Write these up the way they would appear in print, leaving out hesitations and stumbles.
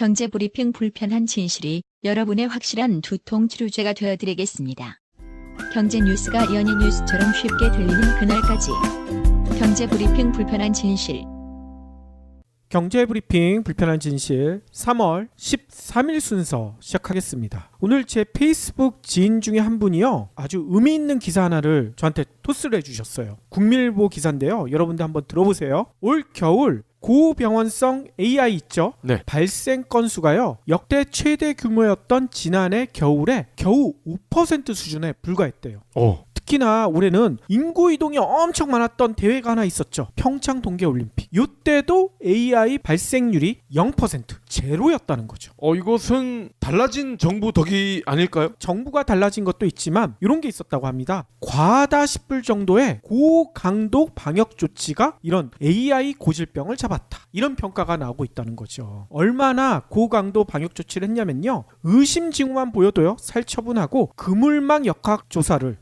경제 브리핑 불편한 진실이 여러분의 확실한 두통 치료제가 되어드리겠습니다. 경제 뉴스가 연예 뉴스처럼 쉽게 들리는 그날까지. 경제 브리핑 불편한 진실. 경제 브리핑 불편한 진실 3월 13일 순서 시작하겠습니다. 오늘 제 페이스북 지인 중에 한 분이요, 아주 의미 있는 기사 하나를 저한테 토스를 해주셨어요. 국민일보 기사인데요, 여러분들 한번 들어보세요. 올 겨울 고병원성 AI 있죠? 네. 발생 건수가요, 역대 최대 규모였던 지난해 겨울에 겨우 5% 수준에 불과했대요. 특히나 올해는 인구 이동이 엄청 많았던 대회가 하나 있었죠. 평창 동계올림픽. 이때도 AI 발생률이 0%, 제로였다는 거죠. 이것은 달라진 정부 덕이 아닐까요? 정부가 달라진 것도 있지만 이런 게 있었다고 합니다. 과하다 싶을 정도의 고강도 방역 조치가 이런 AI 고질병을 잡았다, 이런 평가가 나오고 있다는 거죠. 얼마나 고강도 방역 조치를 했냐면요, 의심 징후만 보여도요 살처분하고 그물망 역학조사를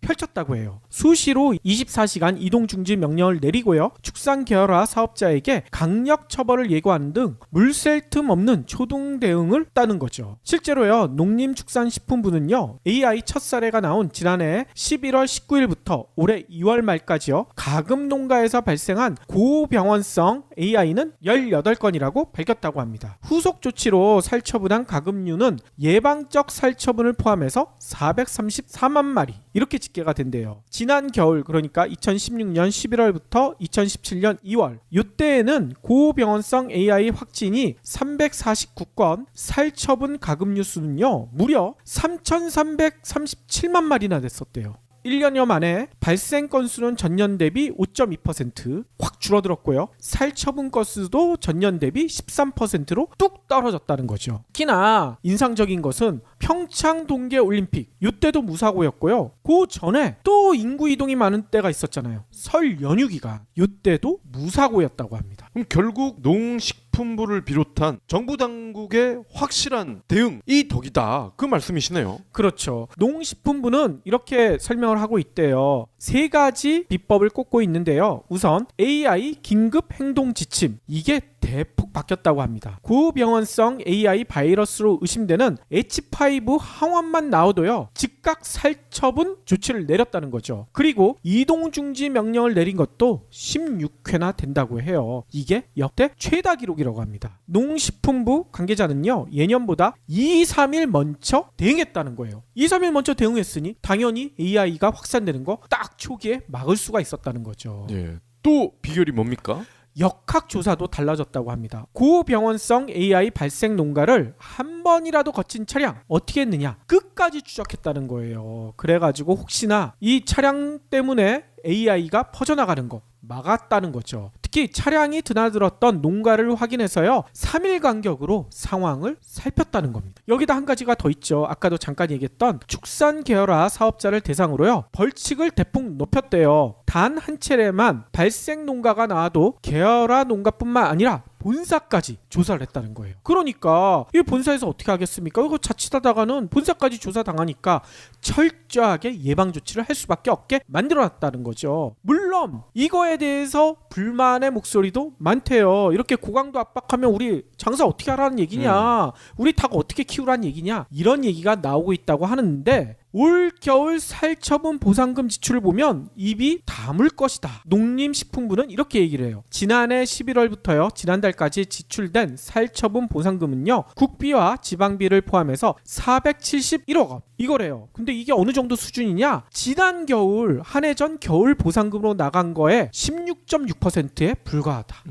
펼쳤다고 해요. 수시로 24시간 이동 중지 명령을 내리고요, 축산 계열화 사업자에게 강력 처벌을 예고하는 등 물샐 틈 없는 초동 대응을 따는 거죠. 실제로요, 농림축산식품부는요, AI 첫 사례가 나온 지난해 11월 19일부터 올해 2월 말까지요, 가금 농가에서 발생한 고병원성 AI는 18건이라고 밝혔다고 합니다. 후속 조치로 살처분한 가금류는 예방적 살처분을 포함해서 434만 마리 이렇게 집계가 된대요. 지난 겨울, 그러니까 2016년 11월부터 2017년 2월, 이때에는 고병원성 AI 확진이 349건, 살처분 가금류 수는요 무려 3,337만 마리나 됐었대요. 1년여 만에 발생 건수는 전년 대비 5.2% 확 줄어들었고요, 살처분 건수도 전년 대비 13%로 뚝 떨어졌다는 거죠. 특히나 인상적인 것은 평창 동계올림픽, 이때도 무사고였고요, 그 전에 또 인구 이동이 많은 때가 있었잖아요. 설 연휴 기간, 이때도 무사고였다고 합니다. 그럼 결국 농식품부를 비롯한 정부 당국의 확실한 대응이 덕이다, 그 말씀이시네요. 그렇죠. 농식품부는 이렇게 설명을 하고 있대요. 세 가지 비법을 꼽고 있는데요. 우선 AI 긴급 행동 지침, 이게 대폭 바뀌었다고 합니다. 고병원성 AI 바이러스로 의심되는 H5 항원만 나와도요 즉각 살처분 조치를 내렸다는 거죠. 그리고 이동 중지 명령을 내린 것도 16회나 된다고 해요. 이게 역대 최다 기록이라고 합니다. 농식품부 관계자는요, 예년보다 2-3일 먼저 대응했다는 거예요. 2-3일 먼저 대응했으니 당연히 AI가 확산되는 거 딱 초기에 막을 수가 있었다는 거죠. 예. 또 비결이 뭡니까? 역학조사도 달라졌다고 합니다. 고병원성 AI 발생 농가를 한 번이라도 거친 차량 어떻게 했느냐, 끝까지 추적했다는 거예요. 그래가지고 혹시나 이 차량 때문에 AI가 퍼져나가는 거 막았다는 거죠. 특히 차량이 드나들었던 농가를 확인해서요 3일 간격으로 상황을 살폈다는 겁니다. 여기다 한 가지가 더 있죠. 아까도 잠깐 얘기했던 축산 계열화 사업자를 대상으로요 벌칙을 대폭 높였대요. 단 한 차례만 발생 농가가 나와도 계열화 농가뿐만 아니라 본사까지 조사를 했다는 거예요. 그러니까 이 본사에서 어떻게 하겠습니까? 이거 자칫하다가는 본사까지 조사당하니까 철저하게 예방 조치를 할 수밖에 없게 만들어놨다는 거죠. 물론 이거에 대해서 불만의 목소리도 많대요. 이렇게 고강도 압박하면 우리 장사 어떻게 하라는 얘기냐, 우리 닭 어떻게 키우라는 얘기냐, 이런 얘기가 나오고 있다고 하는데, 올 겨울 살처분 보상금 지출을 보면 입이 다물 것이다. 농림식품부는 이렇게 얘기를 해요. 지난해 11월부터요 지난달까지 지출된 살처분 보상금은요 국비와 지방비를 포함해서 471억 원 이거래요. 근데 이게 어느 정도 수준이냐, 지난 겨울 한 해 전 겨울 보상금으로 나간 거에 16.6%에 불과하다.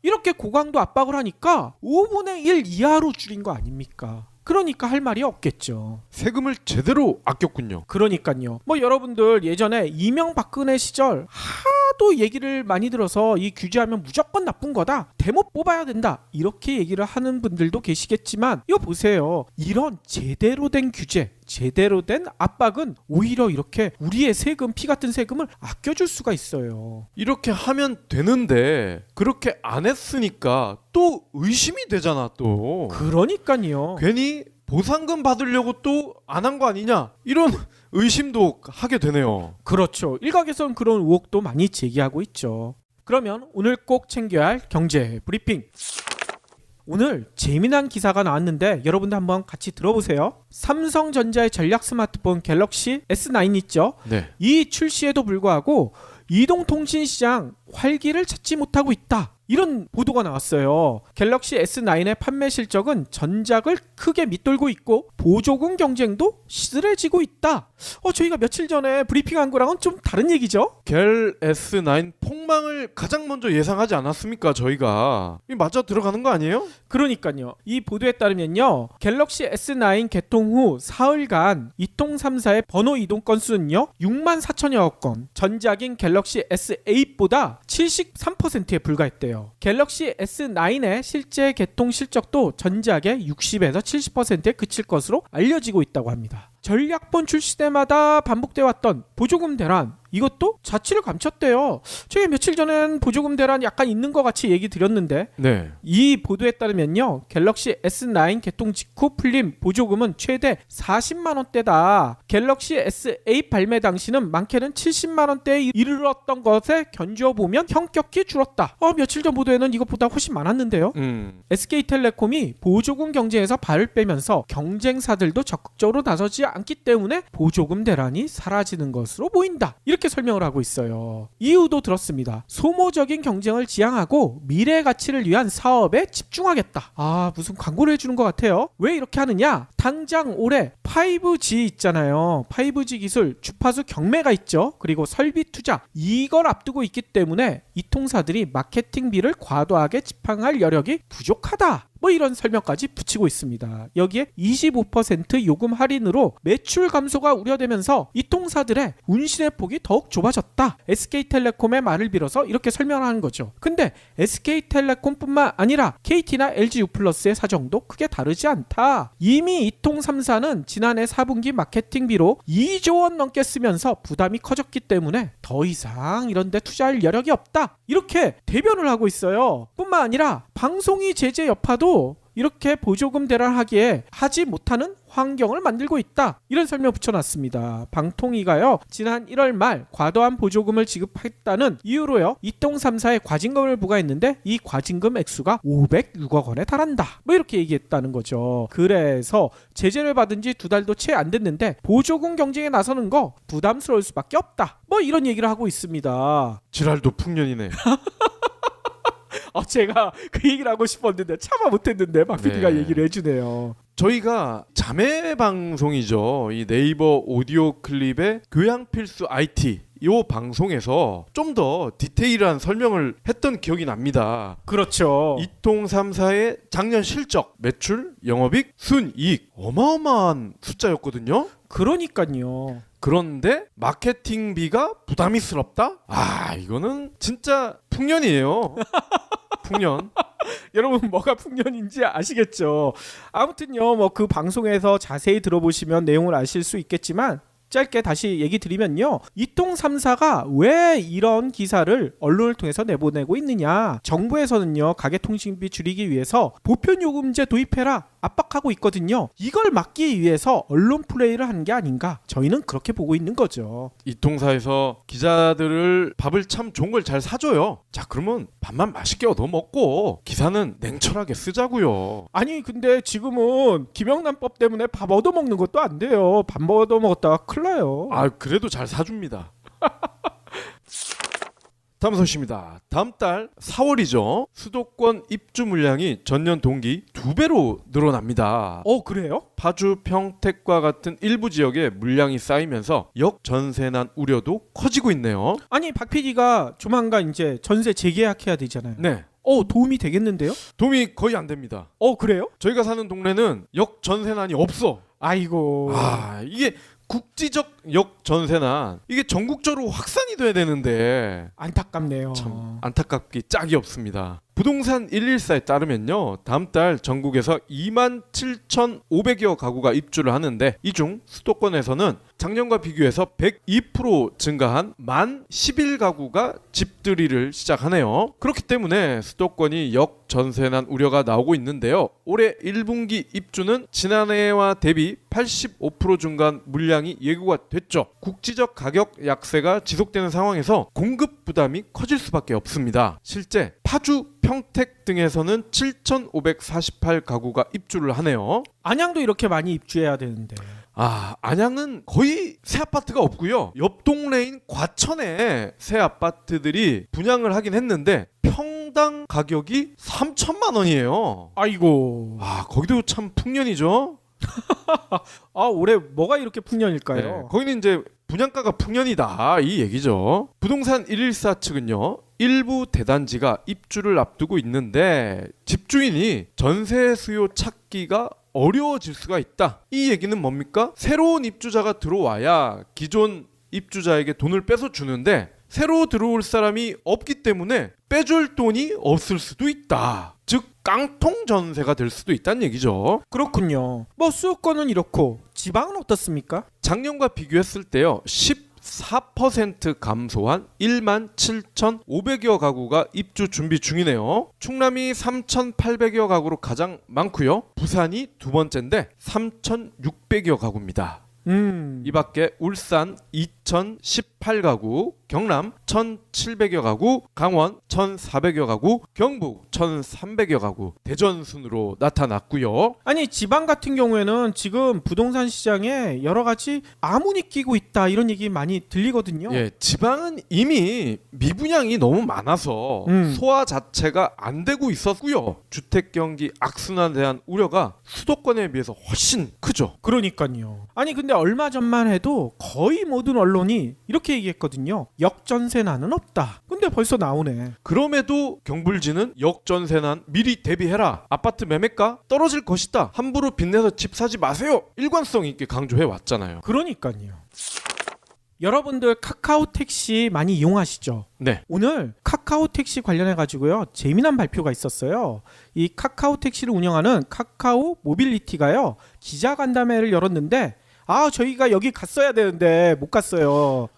이렇게 고강도 압박을 하니까 5분의 1 이하로 줄인 거 아닙니까? 그러니까 할 말이 없겠죠. 세금을 제대로 아꼈군요. 그러니까요. 뭐 여러분들 예전에 이명박근혜 시절 하도 얘기를 많이 들어서 이 규제하면 무조건 나쁜 거다, 대못 뽑아야 된다, 이렇게 얘기를 하는 분들도 계시겠지만, 이거 보세요. 이런 제대로 된 규제, 제대로 된 압박은 오히려 이렇게 우리의 세금, 피 같은 세금을 아껴줄 수가 있어요. 이렇게 하면 되는데 그렇게 안 했으니까 또 의심이 되잖아. 또 그러니까요. 괜히 보상금 받으려고 또 안 한 거 아니냐, 이런 의심도 하게 되네요. 그렇죠. 일각에선 그런 의혹도 많이 제기하고 있죠. 그러면 오늘 꼭 챙겨야 할 경제 브리핑. 오늘 재미난 기사가 나왔는데 여러분도 한번 같이 들어보세요. 삼성전자의 전략 스마트폰 갤럭시 S9 있죠? 네. 이 출시에도 불구하고 이동통신 시장 활기를 찾지 못하고 있다. 이런 보도가 나왔어요. 갤럭시 S9의 판매 실적은 전작을 크게 밑돌고 있고 보조금 경쟁도 시들해지고 있다. 저희가 며칠 전에 브리핑한 거랑은 좀 다른 얘기죠? 갤 S9 폭망을 가장 먼저 예상하지 않았습니까? 저희가 이 맞아 들어가는 거 아니에요? 그러니까요. 이 보도에 따르면요. 갤럭시 S9 개통 후 사흘간 이통 3사의 번호 이동 건수는요. 6만 4천여 건. 전작인 갤럭시 S8보다 73%에 불과했대요. 갤럭시 S9의 실제 개통 실적도 전작의 60에서 70%에 그칠 것으로 알려지고 있다고 합니다. 전략폰 출시 때마다 반복돼 왔던 보조금 대란, 이것도 자취를 감췄대요. 저희 며칠 전엔 보조금 대란 약간 있는 것 같이 얘기 드렸는데 네. 이 보도에 따르면요. 갤럭시 S9 개통 직후 풀린 보조금은 최대 40만 원대다. 갤럭시 S8 발매 당시는 많게는 70만 원대에 이르렀던 것에 견주어보면 현격히 줄었다. 며칠 전 보도에는 이것보다 훨씬 많았는데요. SK텔레콤이 보조금 경쟁에서 발을 빼면서 경쟁사들도 적극적으로 나서지 않기 때문에 보조금 대란이 사라지는 것으로 보인다. 이렇게 설명을 하고 있어요. 이유도 들었습니다. 소모적인 경쟁을 지향하고 미래 가치를 위한 사업에 집중하겠다. 무슨 광고를 해주는 것 같아요. 왜 이렇게 하느냐? 당장 올해 5G 있잖아요. 5G 기술 주파수 경매가 있죠. 그리고 설비 투자 이걸 앞두고 있기 때문에 이 통사들이 마케팅비를 과도하게 지팡할 여력이 부족하다. 이런 설명까지 붙이고 있습니다. 여기에 25% 요금 할인으로 매출 감소가 우려되면서 이 통사들의 운신의 폭이 더욱 좁아졌다. SK텔레콤의 말을 빌어서 이렇게 설명하는 거죠. 근데 SK텔레콤뿐만 아니라 KT나 LG유플러스의 사정도 크게 다르지 않다. 이미 이통 3사는 지난해 4분기 마케팅비로 2조 원 넘게 쓰면서 부담이 커졌기 때문에 더 이상 이런 데 투자할 여력이 없다. 이렇게 대변을 하고 있어요. 뿐만 아니라 방송이 제재 여파도 이렇게 보조금 대란하기에 하지 못하는 환경을 만들고 있다. 이런 설명 붙여놨습니다. 방통위가요. 지난 1월 말 과도한 보조금을 지급했다는 이유로요. 이통 3사에 과징금을 부과했는데 이 과징금 액수가 506억 원에 달한다. 이렇게 얘기했다는 거죠. 그래서 제재를 받은 지 2달도 채 안 됐는데 보조금 경쟁에 나서는 거 부담스러울 수밖에 없다. 이런 얘기를 하고 있습니다. 지랄도 풍년이네. 제가 그 얘기를 하고 싶었는데 참아 못했는데 박 PD가 네. 얘기를 해주네요. 저희가 자매 방송이죠. 이 네이버 오디오 클립의 교양 필수 IT 이 방송에서 좀 더 디테일한 설명을 했던 기억이 납니다. 그렇죠. 이통 3사의 작년 실적, 매출, 영업이익, 순이익 어마어마한 숫자였거든요. 그러니까요. 그런데 마케팅비가 부담스럽다? 이거는 진짜 풍년이에요. 풍년. 여러분 뭐가 풍년인지 아시겠죠? 아무튼요. 그 방송에서 자세히 들어보시면 내용을 아실 수 있겠지만 짧게 다시 얘기 드리면요. 이통 3사가 왜 이런 기사를 언론을 통해서 내보내고 있느냐. 정부에서는요. 가계통신비 줄이기 위해서 보편요금제 도입해라 압박하고 있거든요. 이걸 막기 위해서 언론 플레이를 하는 게 아닌가. 저희는 그렇게 보고 있는 거죠. 이통사에서 기자들을 밥을 참 좋은 걸 잘 사줘요. 자, 그러면 밥만 맛있게 얻어먹고 기사는 냉철하게 쓰자고요. 아니 근데 지금은 김영란법 때문에 밥 얻어먹는 것도 안 돼요. 밥 얻어먹었다가 큰일 나요. 그래도 잘 사줍니다. 다음 소식입니다. 다음 달 4월이죠. 수도권 입주 물량이 전년 동기 2배로 늘어납니다. 그래요? 파주, 평택과 같은 일부 지역에 물량이 쌓이면서 역전세난 우려도 커지고 있네요. 아니 박 PD가 조만간 이제 전세 재계약해야 되잖아요. 네. 도움이 되겠는데요? 도움이 거의 안 됩니다. 그래요? 저희가 사는 동네는 역전세난이 없어. 아이고. 이게 국지적 역전세난 이게 전국적으로 확산이 돼야 되는데 안타깝네요. 참 안타깝기 짝이 없습니다. 부동산 114에 따르면요. 다음 달 전국에서 27,500여 가구가 입주를 하는데 이 중 수도권에서는 작년과 비교해서 102% 증가한 11가구가 집들이를 시작하네요. 그렇기 때문에 수도권이 역전세난 우려가 나오고 있는데요. 올해 1분기 입주는 지난해와 대비 85% 증가한 물량이 예고가 됐죠. 국지적 가격 약세가 지속되는 상황에서 공급 부담이 커질 수밖에 없습니다. 실제 파주, 평택 등에서는 7,548가구가 입주를 하네요. 안양도 이렇게 많이 입주해야 되는데. 안양은 거의 새 아파트가 없고요. 옆 동네인 과천에 새 아파트들이 분양을 하긴 했는데 평당 가격이 3천만 원이에요. 아이고. 거기도 참 풍년이죠. 올해 뭐가 이렇게 풍년일까요? 네, 거기는 이제 분양가가 풍년이다 이 얘기죠. 부동산 114 측은요. 일부 대단지가 입주를 앞두고 있는데 집주인이 전세 수요 찾기가 어려워질 수가 있다. 이 얘기는 뭡니까? 새로운 입주자가 들어와야 기존 입주자에게 돈을 뺏어 주는데 새로 들어올 사람이 없기 때문에 빼줄 돈이 없을 수도 있다. 즉 깡통 전세가 될 수도 있다는 얘기죠. 그렇군요. 뭐 수도권은 이렇고 지방은 어떻습니까? 작년과 비교했을 때요. 14% 감소한 17,500여 가구가 입주 준비 중이네요. 충남이 3,800여 가구로 가장 많고요. 부산이 두 번째인데 3,600여 가구입니다. 이 밖에 울산 2,018가구, 경남 1,700여 가구, 강원 1,400여 가구, 경북 1,300여 가구 대전 순으로 나타났고요. 아니 지방 같은 경우에는 지금 부동산 시장에 여러 가지 아문이 끼고 있다 이런 얘기 많이 들리거든요. 예, 지방은 이미 미분양이 너무 많아서 소화 자체가 안 되고 있었고요. 주택 경기 악순환에 대한 우려가 수도권에 비해서 훨씬 크죠. 그러니까요. 아니 근데 얼마 전만 해도 거의 모든 언론이 이렇게 얘기했거든요. 역전세난은 없다. 근데 벌써 나오네. 그럼에도 경불지는 역전세난 미리 대비해라. 아파트 매매가 떨어질 것이다. 함부로 빚내서 집 사지 마세요. 일관성 있게 강조해 왔잖아요. 그러니까요. 여러분들 카카오 택시 많이 이용하시죠? 네. 오늘 카카오 택시 관련해 가지고요 재미난 발표가 있었어요. 이 카카오 택시를 운영하는 카카오 모빌리티가요 기자간담회를 열었는데 저희가 여기 갔어야 되는데 못 갔어요.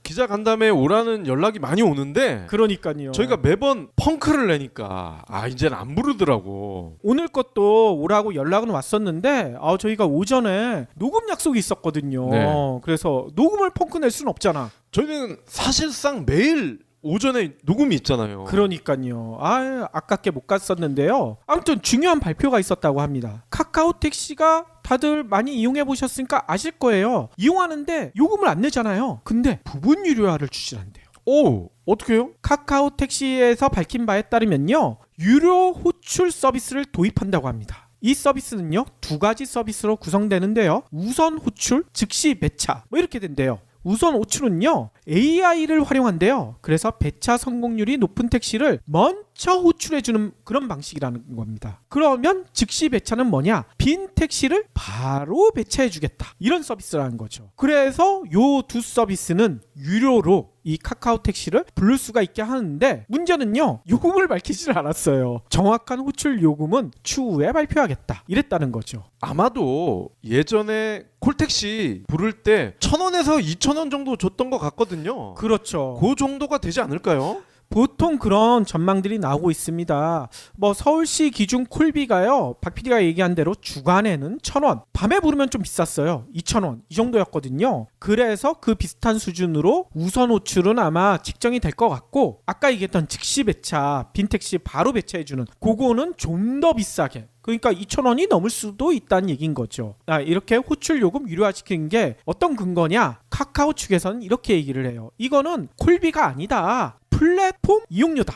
기자간담회에 오라는 연락이 많이 오는데 그러니까요. 저희가 매번 펑크를 내니까 이제는 안 부르더라고. 오늘 것도 오라고 연락은 왔었는데 저희가 오전에 녹음 약속이 있었거든요. 네. 그래서 녹음을 펑크 낼 수는 없잖아. 저희는 사실상 매일 오전에 녹음이 있잖아요. 그러니까요. 아깝게 못 갔었는데요. 아무튼 중요한 발표가 있었다고 합니다. 카카오 택시가 다들 많이 이용해 보셨으니까 아실 거예요. 이용하는데 요금을 안 내잖아요. 근데 부분 유료화를 추진한대요. 오, 어떻게요? 카카오 택시에서 밝힌 바에 따르면요. 유료 호출 서비스를 도입한다고 합니다. 이 서비스는요. 두 가지 서비스로 구성되는데요. 우선 호출, 즉시 배차 뭐 이렇게 된대요. 우선 호출은요 AI를 활용한대요. 그래서 배차 성공률이 높은 택시를 먼저 호출해주는 그런 방식이라는 겁니다. 그러면 즉시 배차는 뭐냐? 빈 택시를 바로 배차해주겠다 이런 서비스라는 거죠. 그래서 요 두 서비스는 유료로 이 카카오 택시를 부를 수가 있게 하는데 문제는요 요금을 밝히질 않았어요. 정확한 호출 요금은 추후에 발표하겠다 이랬다는 거죠. 아마도 예전에 콜택시 부를 때 1,000원에서 2,000원 정도 줬던 것 같거든요. 그렇죠. 그 정도가 되지 않을까요? 보통 그런 전망들이 나오고 있습니다. 뭐 서울시 기준 콜비가요. 박 PD가 얘기한 대로 주간에는 1,000원, 밤에 부르면 좀 비쌌어요. 2,000원 이 정도였거든요. 그래서 그 비슷한 수준으로 우선 호출은 아마 책정이 될 것 같고 아까 얘기했던 즉시 배차, 빈택시 바로 배차해주는 그거는 좀 더 비싸게 그러니까 2,000원이 넘을 수도 있다는 얘기인 거죠. 이렇게 호출 요금 유료화시키는 게 어떤 근거냐? 카카오 측에서는 이렇게 얘기를 해요. 이거는 콜비가 아니다. 플랫폼 이용료다.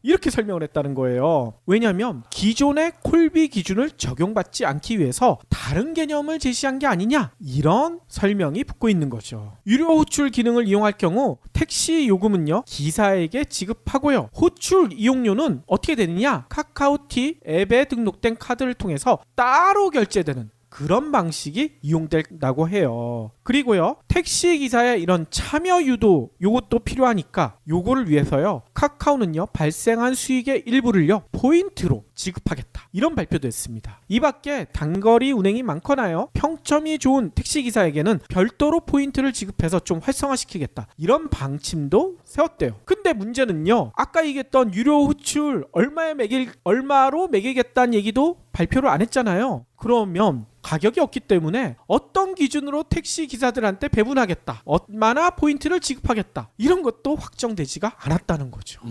이렇게 설명을 했다는 거예요. 왜냐하면 기존의 콜비 기준을 적용받지 않기 위해서 다른 개념을 제시한 게 아니냐 이런 설명이 붙고 있는 거죠. 유료 호출 기능을 이용할 경우 택시 요금은요 기사에게 지급하고요. 호출 이용료는 어떻게 되느냐? 카카오티 앱에 등록된 카드를 통해서 따로 결제되는 그런 방식이 이용된다고 해요. 그리고요 택시 기사의 이런 참여 유도 요것도 필요하니까 요거를 위해서요 카카오는요 발생한 수익의 일부를요 포인트로 지급하겠다 이런 발표도 했습니다. 이 밖에 단거리 운행이 많거나요 평점이 좋은 택시 기사에게는 별도로 포인트를 지급해서 좀 활성화시키겠다 이런 방침도 세웠대요. 근데 문제는요 아까 얘기했던 유료 호출 얼마로 매기겠다는 얘기도 발표를 안 했잖아요. 그러면 가격이 없기 때문에 어떤 기준으로 택시 기사들한테 배분하겠다 얼마나 포인트를 지급하겠다 이런 것도 확정되지가 않았다는 거죠.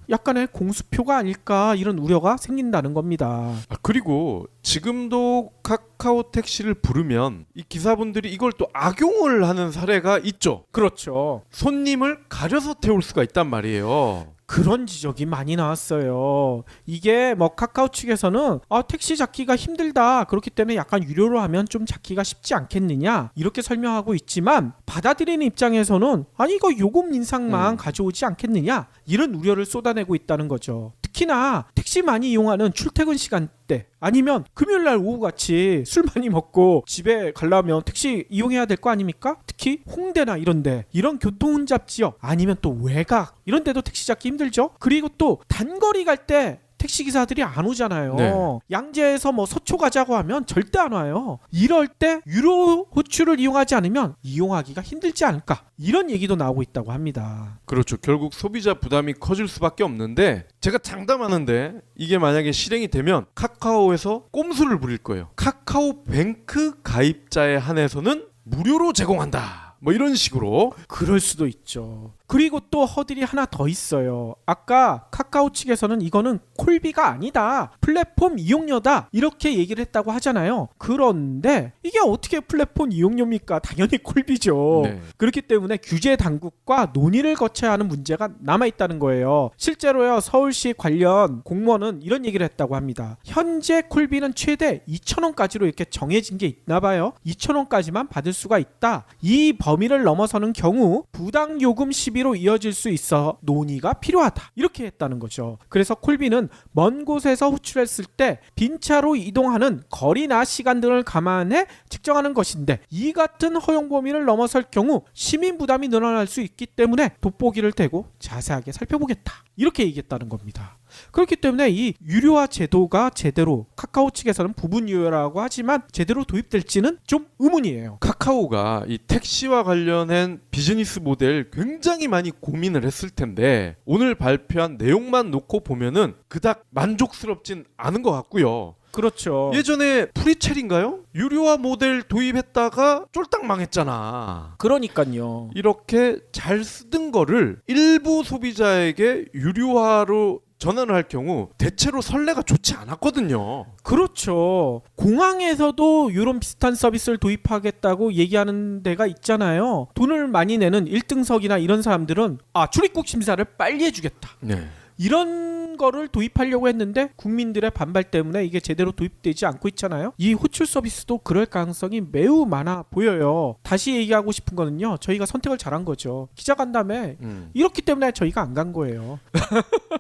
약간의 공수표가 아닐까 이런 우려가 생긴다는 겁니다. 그리고 지금도 카카오 택시를 부르면 이 기사분들이 이걸 또 악용을 하는 사례가 있죠. 그렇죠. 손님을 가려서 태울 수가 있단 말이에요. 그런 지적이 많이 나왔어요. 이게 뭐 카카오 측에서는 택시 잡기가 힘들다. 그렇기 때문에 약간 유료로 하면 좀 잡기가 쉽지 않겠느냐. 이렇게 설명하고 있지만 받아들이는 입장에서는 아니 이거 요금 인상만 가져오지 않겠느냐. 이런 우려를 쏟아내고 있다는 거죠. 특히나 택시 많이 이용하는 출퇴근 시간대 아니면 금요일날 오후같이 술 많이 먹고 집에 가려면 택시 이용해야 될 거 아닙니까? 특히 홍대나 이런데 이런 교통혼잡 지역 아니면 또 외곽 이런 데도 택시 잡기 힘들죠. 그리고 또 단거리 갈 때 택시기사들이 안 오잖아요. 네. 양재에서 뭐 서초 가자고 하면 절대 안 와요. 이럴 때 유료 호출을 이용하지 않으면 이용하기가 힘들지 않을까 이런 얘기도 나오고 있다고 합니다. 그렇죠. 결국 소비자 부담이 커질 수밖에 없는데 제가 장담하는데 이게 만약에 실행이 되면 카카오에서 꼼수를 부릴 거예요. 카카오뱅크 가입자에 한해서는 무료로 제공한다. 뭐 이런 식으로. 그럴 수도 있죠. 그리고 또 허들이 하나 더 있어요. 아까 카카오 측에서는 이거는 콜비가 아니다. 플랫폼 이용료다. 이렇게 얘기를 했다고 하잖아요. 그런데 이게 어떻게 플랫폼 이용료입니까? 당연히 콜비죠. 네. 그렇기 때문에 규제 당국과 논의를 거쳐야 하는 문제가 남아있다는 거예요. 실제로요. 서울시 관련 공무원은 이런 얘기를 했다고 합니다. 현재 콜비는 최대 2,000원까지로 이렇게 정해진 게 있나 봐요. 2,000원까지만 받을 수가 있다. 이 범위를 넘어서는 경우 부당 요금 시비로 이어질 수 있어 논의가 필요하다. 이렇게 했다는 거죠. 그래서 콜비는 먼 곳에서 호출했을 때 빈차로 이동하는 거리나 시간 등을 감안해 측정하는 것인데 이 같은 허용 범위를 넘어설 경우 시민 부담이 늘어날 수 있기 때문에 돋보기를 대고 자세하게 살펴보겠다. 이렇게 얘기했다는 겁니다. 그렇기 때문에 이 유료화 제도가 제대로 카카오 측에서는 부분 유효라고 하지만 제대로 도입될지는 좀 의문이에요. 카카오가 이 택시와 관련한 비즈니스 모델 굉장히 많이 고민을 했을 텐데 오늘 발표한 내용만 놓고 보면은 그닥 만족스럽진 않은 것 같고요. 그렇죠. 예전에 프리첼인가요? 유료화 모델 도입했다가 쫄딱 망했잖아. 그러니까요. 이렇게 잘 쓰던 거를 일부 소비자에게 유료화로 전환을 할 경우 대체로 선례가 좋지 않았거든요. 그렇죠. 공항에서도 이런 비슷한 서비스를 도입하겠다고 얘기하는 데가 있잖아요. 돈을 많이 내는 1등석이나 이런 사람들은 출입국 심사를 빨리 해주겠다. 네. 이런 거를 도입하려고 했는데 국민들의 반발 때문에 이게 제대로 도입되지 않고 있잖아요. 이 호출 서비스도 그럴 가능성이 매우 많아 보여요. 다시 얘기하고 싶은 거는요. 저희가 선택을 잘한 거죠. 기자간담회 이렇기 때문에 저희가 안 간 거예요.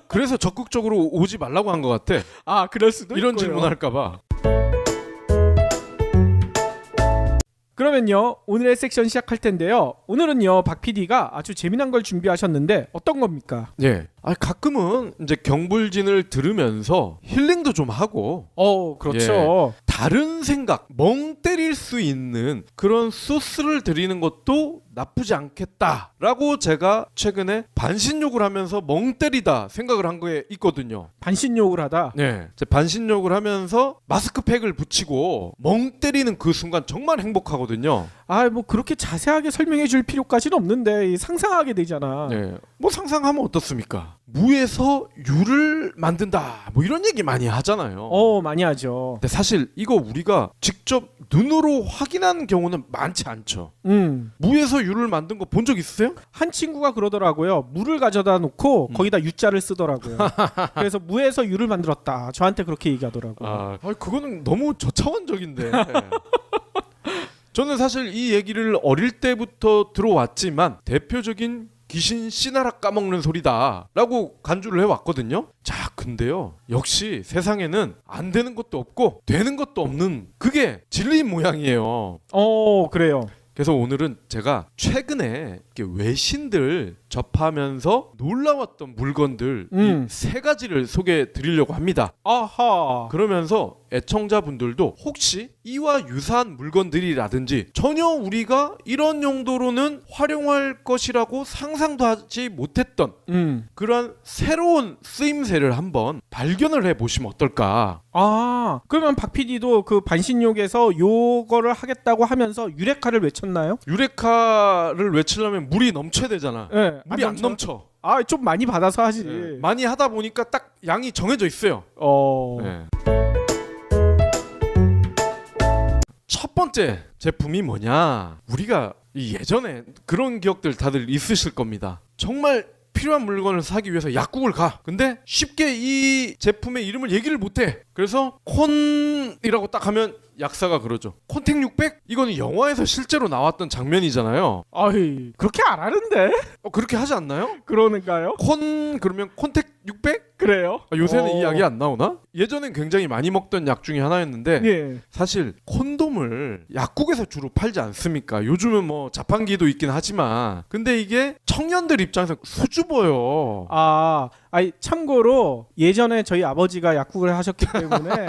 그래서 적극적으로 오지 말라고 한 것 같아. 그럴 수도 이런 있고요. 질문할까 봐. 그러면요. 오늘의 섹션 시작할 텐데요. 오늘은요. 박 PD가 아주 재미난 걸 준비하셨는데 어떤 겁니까? 예. 가끔은 이제 경불진을 들으면서 힐링도 좀 하고 그렇죠. 다른 생각, 멍 때릴 수 있는 그런 소스를 드리는 것도 나쁘지 않겠다라고 제가 최근에 반신욕을 하면서 멍 때리다 생각을 한 거에 있거든요. 반신욕을 하다. 네, 반신욕을 하면서 마스크팩을 붙이고 멍 때리는 그 순간 정말 행복하거든요. 뭐 그렇게 자세하게 설명해 줄 필요까지는 없는데 상상하게 되잖아. 네, 뭐 상상하면 어떻습니까? 무에서 유를 만든다, 뭐 이런 얘기 많이 하잖아요. 많이 하죠. 근데 사실 이거 우리가 직접 눈으로 확인한 경우는 많지 않죠. 무에서 유를 만든 거 본 적 있으세요? 한 친구가 그러더라고요. 물을 가져다 놓고 거기다 유자를 쓰더라고요. 그래서 무에서 유를 만들었다. 저한테 그렇게 얘기하더라고요. 그거는 너무 저차원적인데. 저는 사실 이 얘기를 어릴 때부터 들어왔지만 대표적인 귀신 씨나라 까먹는 소리다 라고 간주를 해왔거든요. 자, 근데요, 역시 세상에는 안 되는 것도 없고 되는 것도 없는 그게 진리인 모양이에요. 그래요. 그래서 오늘은 제가 최근에 외신들 접하면서 놀라웠던 물건들 이 세 가지를 소개해 드리려고 합니다. 아하. 그러면서 애청자분들도 혹시 이와 유사한 물건들이라든지 전혀 우리가 이런 용도로는 활용할 것이라고 상상도 하지 못했던 그런 새로운 쓰임새를 한번 발견을 해보시면 어떨까. 아, 그러면 박 PD도 그 반신욕에서 요거를 하겠다고 하면서 유레카를 외쳤나요? 유레카를 외치려면 물이 넘쳐야 되잖아. 네, 물이 안 넘쳐. 아, 좀 많이 받아서 하지. 네. 많이 하다 보니까 딱 양이 정해져 있어요. 네. 첫 번째 제품이 뭐냐? 우리가 예전에 그런 기억들 다들 있으실 겁니다. 정말 필요한 물건을 사기 위해서 약국을 가. 근데 쉽게 이 제품의 이름을 얘기를 못해. 그래서 콘이라고 딱 하면 약사가 그러죠. 콘택 600? 이거는 영화에서 실제로 나왔던 장면이잖아요. 아이, 그렇게 안 하는데? 그렇게 하지 않나요? 그러는가요? 콘 그러면 콘택 600? 그래요? 요새는 이 약이 안 나오나? 예전엔 굉장히 많이 먹던 약 중에 하나였는데 예. 사실 콘돔을 약국에서 주로 팔지 않습니까? 요즘은 뭐 자판기도 있긴 하지만 근데 이게 청년들 입장에서 수줍어요. 아이, 참고로 예전에 저희 아버지가 약국을 하셨기 때문에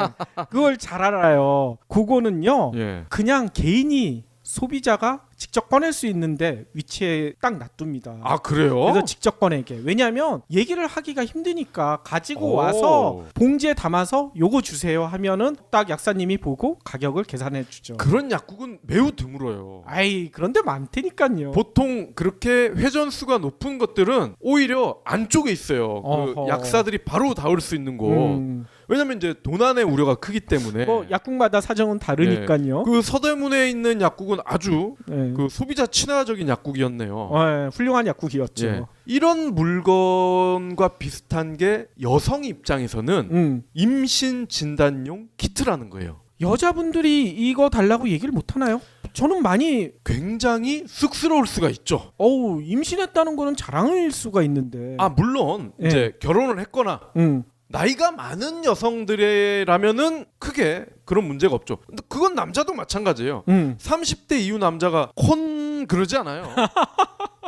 그걸 잘 알아요. 그거는요. 예. 그냥 개인이 소비자가 직접 꺼낼 수 있는데 위치에 딱 놔둡니다. 아 그래요? 그래서 직접 꺼내게. 왜냐하면 얘기를 하기가 힘드니까 가지고 오. 와서 봉지에 담아서 요거 주세요 하면은 딱 약사님이 보고 가격을 계산해 주죠. 그런 약국은 매우 드물어요. 아이, 그런데 많다니까요. 보통 그렇게 회전수가 높은 것들은 오히려 안쪽에 있어요. 그 어허. 약사들이 바로 닿을 수 있는 곳. 왜냐면 이제 도난의 우려가 크기 때문에. 뭐 약국마다 사정은 다르니까요. 그 서대문에 있는 약국은 아주 네. 그 소비자 친화적인 약국이었네요. 네, 훌륭한 약국이었죠. 예. 이런 물건과 비슷한 게 여성 입장에서는 임신 진단용 키트라는 거예요. 여자분들이 이거 달라고 얘기를 못 하나요? 저는 많이 굉장히 쑥스러울 수가 있죠. 임신했다는 거는 자랑일 수가 있는데. 물론 예. 이제 결혼을 했거나 음. 나이가 많은 여성들이라면은 크게 그런 문제가 없죠. 근데 그건 남자도 마찬가지예요. 30대 이후 남자가 콘 그러지 않아요.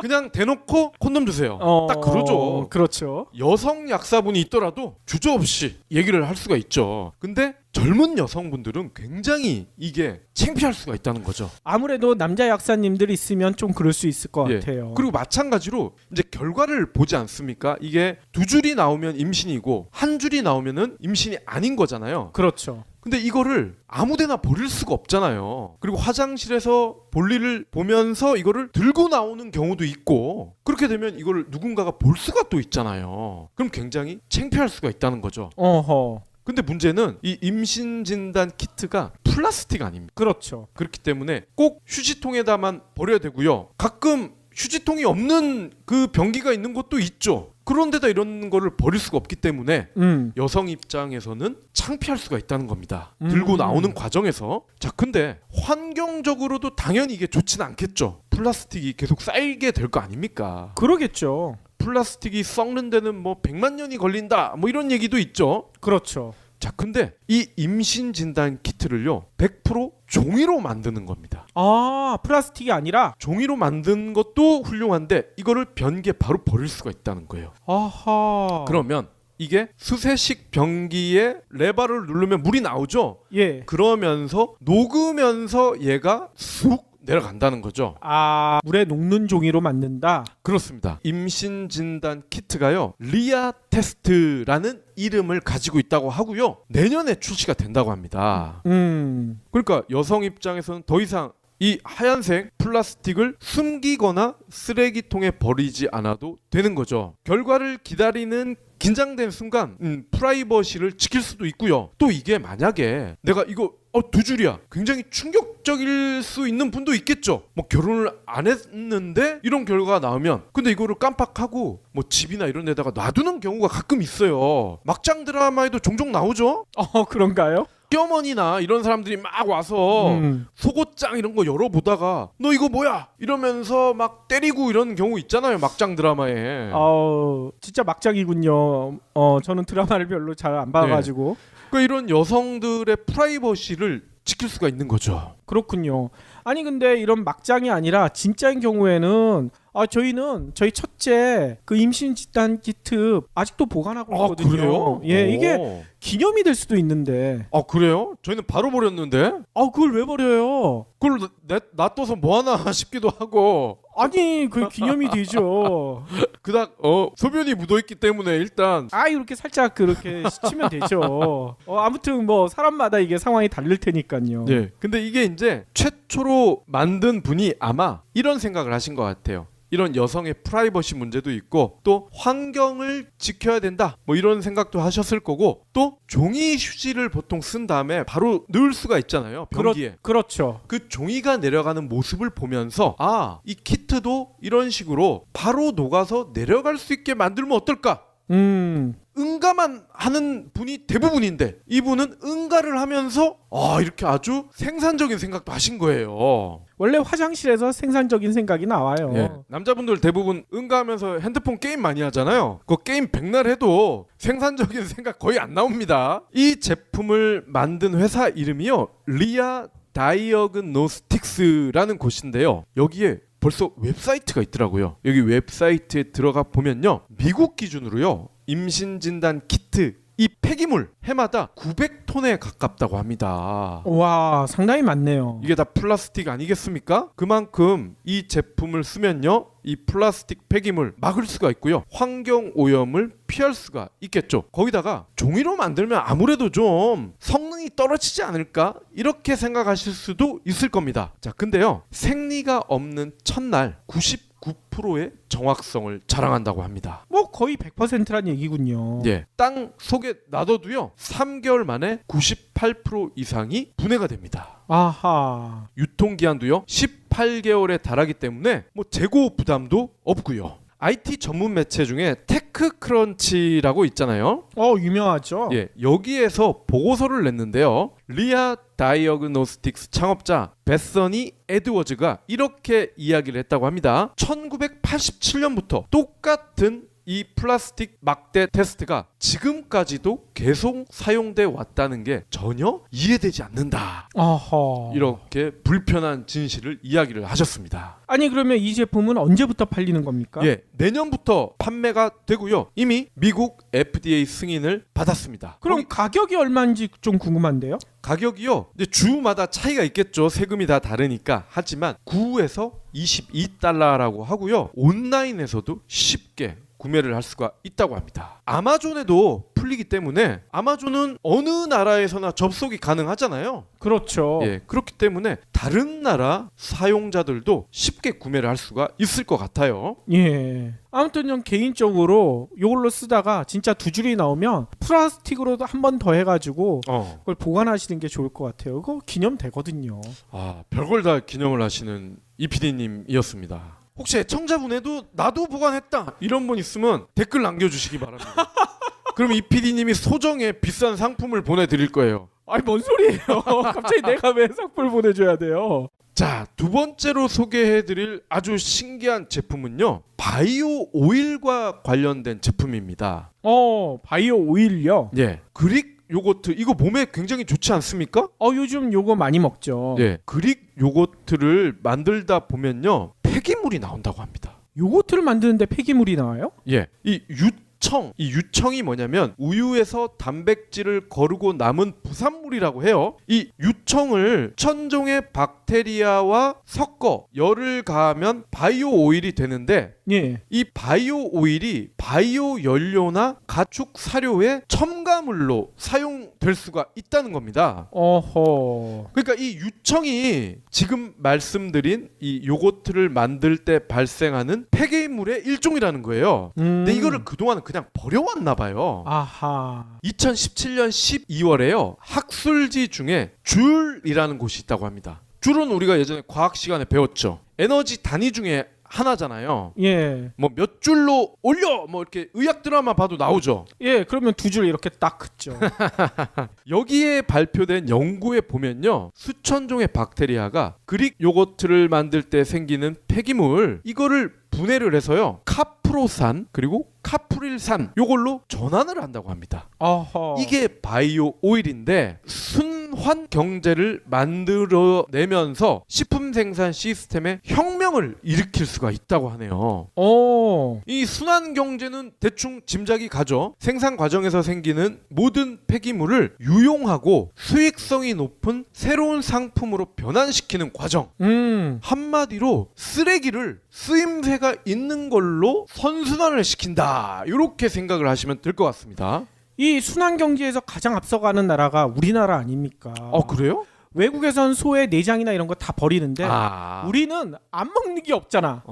그냥 대놓고 콘돔 주세요. 딱 그러죠. 그렇죠. 여성 약사분이 있더라도 주저없이 얘기를 할 수가 있죠. 근데 젊은 여성분들은 굉장히 이게 창피할 수가 있다는 거죠. 아무래도 남자 약사님들 있으면 좀 그럴 수 있을 것 예. 같아요. 그리고 마찬가지로 이제 결과를 보지 않습니까? 이게 2줄이 나오면 임신이고 1줄이 나오면은 임신이 아닌 거잖아요. 그렇죠. 근데 이거를 아무데나 버릴 수가 없잖아요. 그리고 화장실에서 볼일을 보면서 이거를 들고 나오는 경우도 있고 그렇게 되면 이걸 누군가가 볼 수가 또 있잖아요. 그럼 굉장히 창피할 수가 있다는 거죠. 어허. 근데 문제는 이 임신 진단 키트가 플라스틱 아닙니까? 그렇죠. 그렇기 때문에 꼭 휴지통에다만 버려야 되고요. 가끔 휴지통이 없는 그 변기가 있는 곳도 있죠. 그런데다 이런 거를 버릴 수가 없기 때문에 여성 입장에서는 창피할 수가 있다는 겁니다. 들고 나오는 과정에서. 자, 근데 환경적으로도 당연히 이게 좋지는 않겠죠. 플라스틱이 계속 쌓이게 될 거 아닙니까? 그러겠죠. 플라스틱이 썩는 데는 뭐 100만 년이 걸린다. 뭐 이런 얘기도 있죠. 그렇죠. 자, 근데 이 임신 진단 키트를요 100% 종이로 만드는 겁니다. 플라스틱이 아니라 종이로 만든 것도 훌륭한데 이거를 변기에 바로 버릴 수가 있다는 거예요. 아하. 그러면 이게 수세식 변기에 레버를 누르면 물이 나오죠. 예. 그러면서 녹으면서 얘가 쑥 내려간다는 거죠. 물에 녹는 종이로 만든다. 그렇습니다. 임신 진단 키트가요 리아 테스트라는 이름을 가지고 있다고 하고요. 내년에 출시가 된다고 합니다. 그러니까 여성 입장에서는 더 이상 이 하얀색 플라스틱을 숨기거나 쓰레기통에 버리지 않아도 되는 거죠. 결과를 기다리는 긴장된 순간 프라이버시를 지킬 수도 있고요. 또 이게 만약에 내가 이거 2줄이야. 굉장히 충격적일 수 있는 분도 있겠죠. 뭐 결혼을 안 했는데 이런 결과가 나오면 근데 이거를 깜빡하고 뭐 집이나 이런 데다가 놔두는 경우가 가끔 있어요. 막장 드라마에도 종종 나오죠. 그런가요? 시어머니나 이런 사람들이 막 와서 속옷장 이런 거 열어보다가 너 이거 뭐야? 이러면서 막 때리고 이런 경우 있잖아요. 막장 드라마에. 진짜 막장이군요. 저는 드라마를 별로 잘 안 봐가지고. 그러니까 이런 여성들의 프라이버시를 지킬 수가 있는 거죠. 그렇군요. 아니 근데 이런 막장이 아니라 진짜인 경우에는 저희는 저희 첫째 그 임신 진단 키트 아직도 보관하고 있거든요. 그래요? 예, 이게 오. 기념이 될 수도 있는데. 그래요? 저희는 바로 버렸는데 그걸 왜 버려요? 그걸 놔둬서 뭐하나 싶기도 하고 아니 그 기념이 되죠. 그닥 소변이 묻어있기 때문에 일단 이렇게 살짝 그렇게 스치면 되죠. 아무튼 뭐 사람마다 이게 상황이 다를 테니까요. 예. 근데 이게 이제 최초로 만든 분이 아마 이런 생각을 하신 것 같아요. 이런 여성의 프라이버시 문제도 있고 또 환경을 지켜야 된다 뭐 이런 생각도 하셨을 거고 또 종이 휴지를 보통 쓴 다음에 바로 넣을 수가 있잖아요, 변기에. 그렇죠. 그 종이가 내려가는 모습을 보면서 이 키트도 이런 식으로 바로 녹아서 내려갈 수 있게 만들면 어떨까? 응가만 하는 분이 대부분인데 이분은 응가를 하면서 이렇게 아주 생산적인 생각도 하신 거예요. 원래 화장실에서 생산적인 생각이 나와요. 예. 남자분들 대부분 응가하면서 핸드폰 게임 많이 하잖아요. 그 게임 백날 해도 생산적인 생각 거의 안 나옵니다. 이 제품을 만든 회사 이름이요, 리아 다이어그노스틱스라는 곳인데요. 여기에 벌써 웹사이트가 있더라고요. 여기 웹사이트에 들어가 보면요, 미국 기준으로요 임신 진단 키트 이 폐기물 해마다 900톤에 가깝다고 합니다. 와, 상당히 많네요. 이게 다 플라스틱 아니겠습니까? 그만큼 이 제품을 쓰면요, 이 플라스틱 폐기물 막을 수가 있고요, 환경 오염을 피할 수가 있겠죠. 거기다가 종이로 만들면 아무래도 좀 성능이 떨어지지 않을까 이렇게 생각하실 수도 있을 겁니다. 자, 근데요, 생리가 없는 첫날 99%의 정확성을 자랑한다고 합니다. 뭐 거의 100%란 얘기군요. 예, 땅 속에 놔둬도요 3개월 만에 98% 이상이 분해가 됩니다. 아하. 유통기한도요 18개월에 달하기 때문에 뭐 재고 부담도 없고요. IT 전문 매체 중에 테크크런치라고 있잖아요. 유명하죠. 예, 여기에서 보고서를 냈는데요. 리아 다이어그노스틱스 창업자 베서니 에드워즈가 이렇게 이야기를 했다고 합니다. 1987년부터 똑같은 이 플라스틱 막대 테스트가 지금까지도 계속 사용돼 왔다는 게 전혀 이해되지 않는다. 어허. 이렇게 불편한 진실을 이야기를 하셨습니다. 아니 그러면 이 제품은 언제부터 팔리는 겁니까? 예, 내년부터 판매가 되고요. 이미 미국 FDA 승인을 받았습니다. 그럼 가격이 얼마인지 좀 궁금한데요? 가격이요, 이제 주마다 차이가 있겠죠. 세금이 다 다르니까. 하지만 9에서 22달러라고 하고요. 온라인에서도 쉽게 구매를 할 수가 있다고 합니다. 아마존에도 풀리기 때문에 아마존은 어느 나라에서나 접속이 가능하잖아요. 그렇죠. 예, 그렇기 때문에 다른 나라 사용자들도 쉽게 구매를 할 수가 있을 것 같아요. 예. 아무튼 전 개인적으로 이걸로 쓰다가 진짜 두 줄이 나오면 플라스틱으로도 한 번 더 해가지고 그걸 보관하시는 게 좋을 것 같아요. 그거 기념 되거든요. 별걸 다 기념을 하시는 이 PD님이었습니다. 혹시 애청자분에도 나도 보관했다 이런 분 있으면 댓글 남겨주시기 바랍니다. 그럼 이 PD님이 소정의 비싼 상품을 보내드릴 거예요. 아니 뭔 소리예요? 갑자기 내가 왜 상품을 보내줘야 돼요? 자, 두 번째로 소개해드릴 아주 신기한 제품은요, 바이오 오일과 관련된 제품입니다. 바이오 오일요? 예, 그릭 요거트 이거 몸에 굉장히 좋지 않습니까? 요즘 요거 많이 먹죠. 예, 그릭 요거트를 만들다 보면요 폐기물이 나온다고 합니다. 요거트를 만드는데 폐기물이 나와요? 예, 이 유청이 뭐냐면 우유에서 단백질을 거르고 남은 부산물이라고 해요. 이 유청을 천종의 박테리아와 섞어 열을 가하면 바이오 오일이 되는데, 예. 이 바이오 오일이 바이오 연료나 가축 사료의 첨가물로 사용될 수가 있다는 겁니다. 어허. 그러니까 이 유청이 지금 말씀드린 이 요거트를 만들 때 발생하는 폐기물의 일종이라는 거예요. 근데 이거를 그동안 그냥 버려왔나 봐요. 아하. 2017년 12월에요. 학술지 중에 줄이라는 곳이 있다고 합니다. 줄은 우리가 예전에 과학 시간에 배웠죠. 에너지 단위 중에 하나잖아요. 예. 뭐 몇 줄로 올려 뭐 이렇게 의학 드라마 봐도 나오죠. 예, 그러면 두 줄 이렇게 딱 긋죠. 여기에 발표된 연구에 보면요, 수천 종의 박테리아가 그릭 요거트를 만들 때 생기는 폐기물 이거를 분해를 해서요 카프로산 그리고 카프릴산 요걸로 전환을 한다고 합니다. 어허. 이게 바이오 오일인데 친환 경제를 만들어내면서 식품 생산 시스템에 혁명을 일으킬 수가 있다고 하네요. 이 순환 경제는 대충 짐작이 가죠. 생산 과정에서 생기는 모든 폐기물을 유용하고 수익성이 높은 새로운 상품으로 변환시키는 과정. 한마디로 쓰레기를 쓰임새가 있는 걸로 선순환을 시킨다. 이렇게 생각을 하시면 될 것 같습니다. 이 순환 경제에서 가장 앞서가는 나라가 우리나라 아닙니까? 그래요? 외국에선 소의 내장이나 이런 거 다 버리는데 우리는 안 먹는 게 없잖아.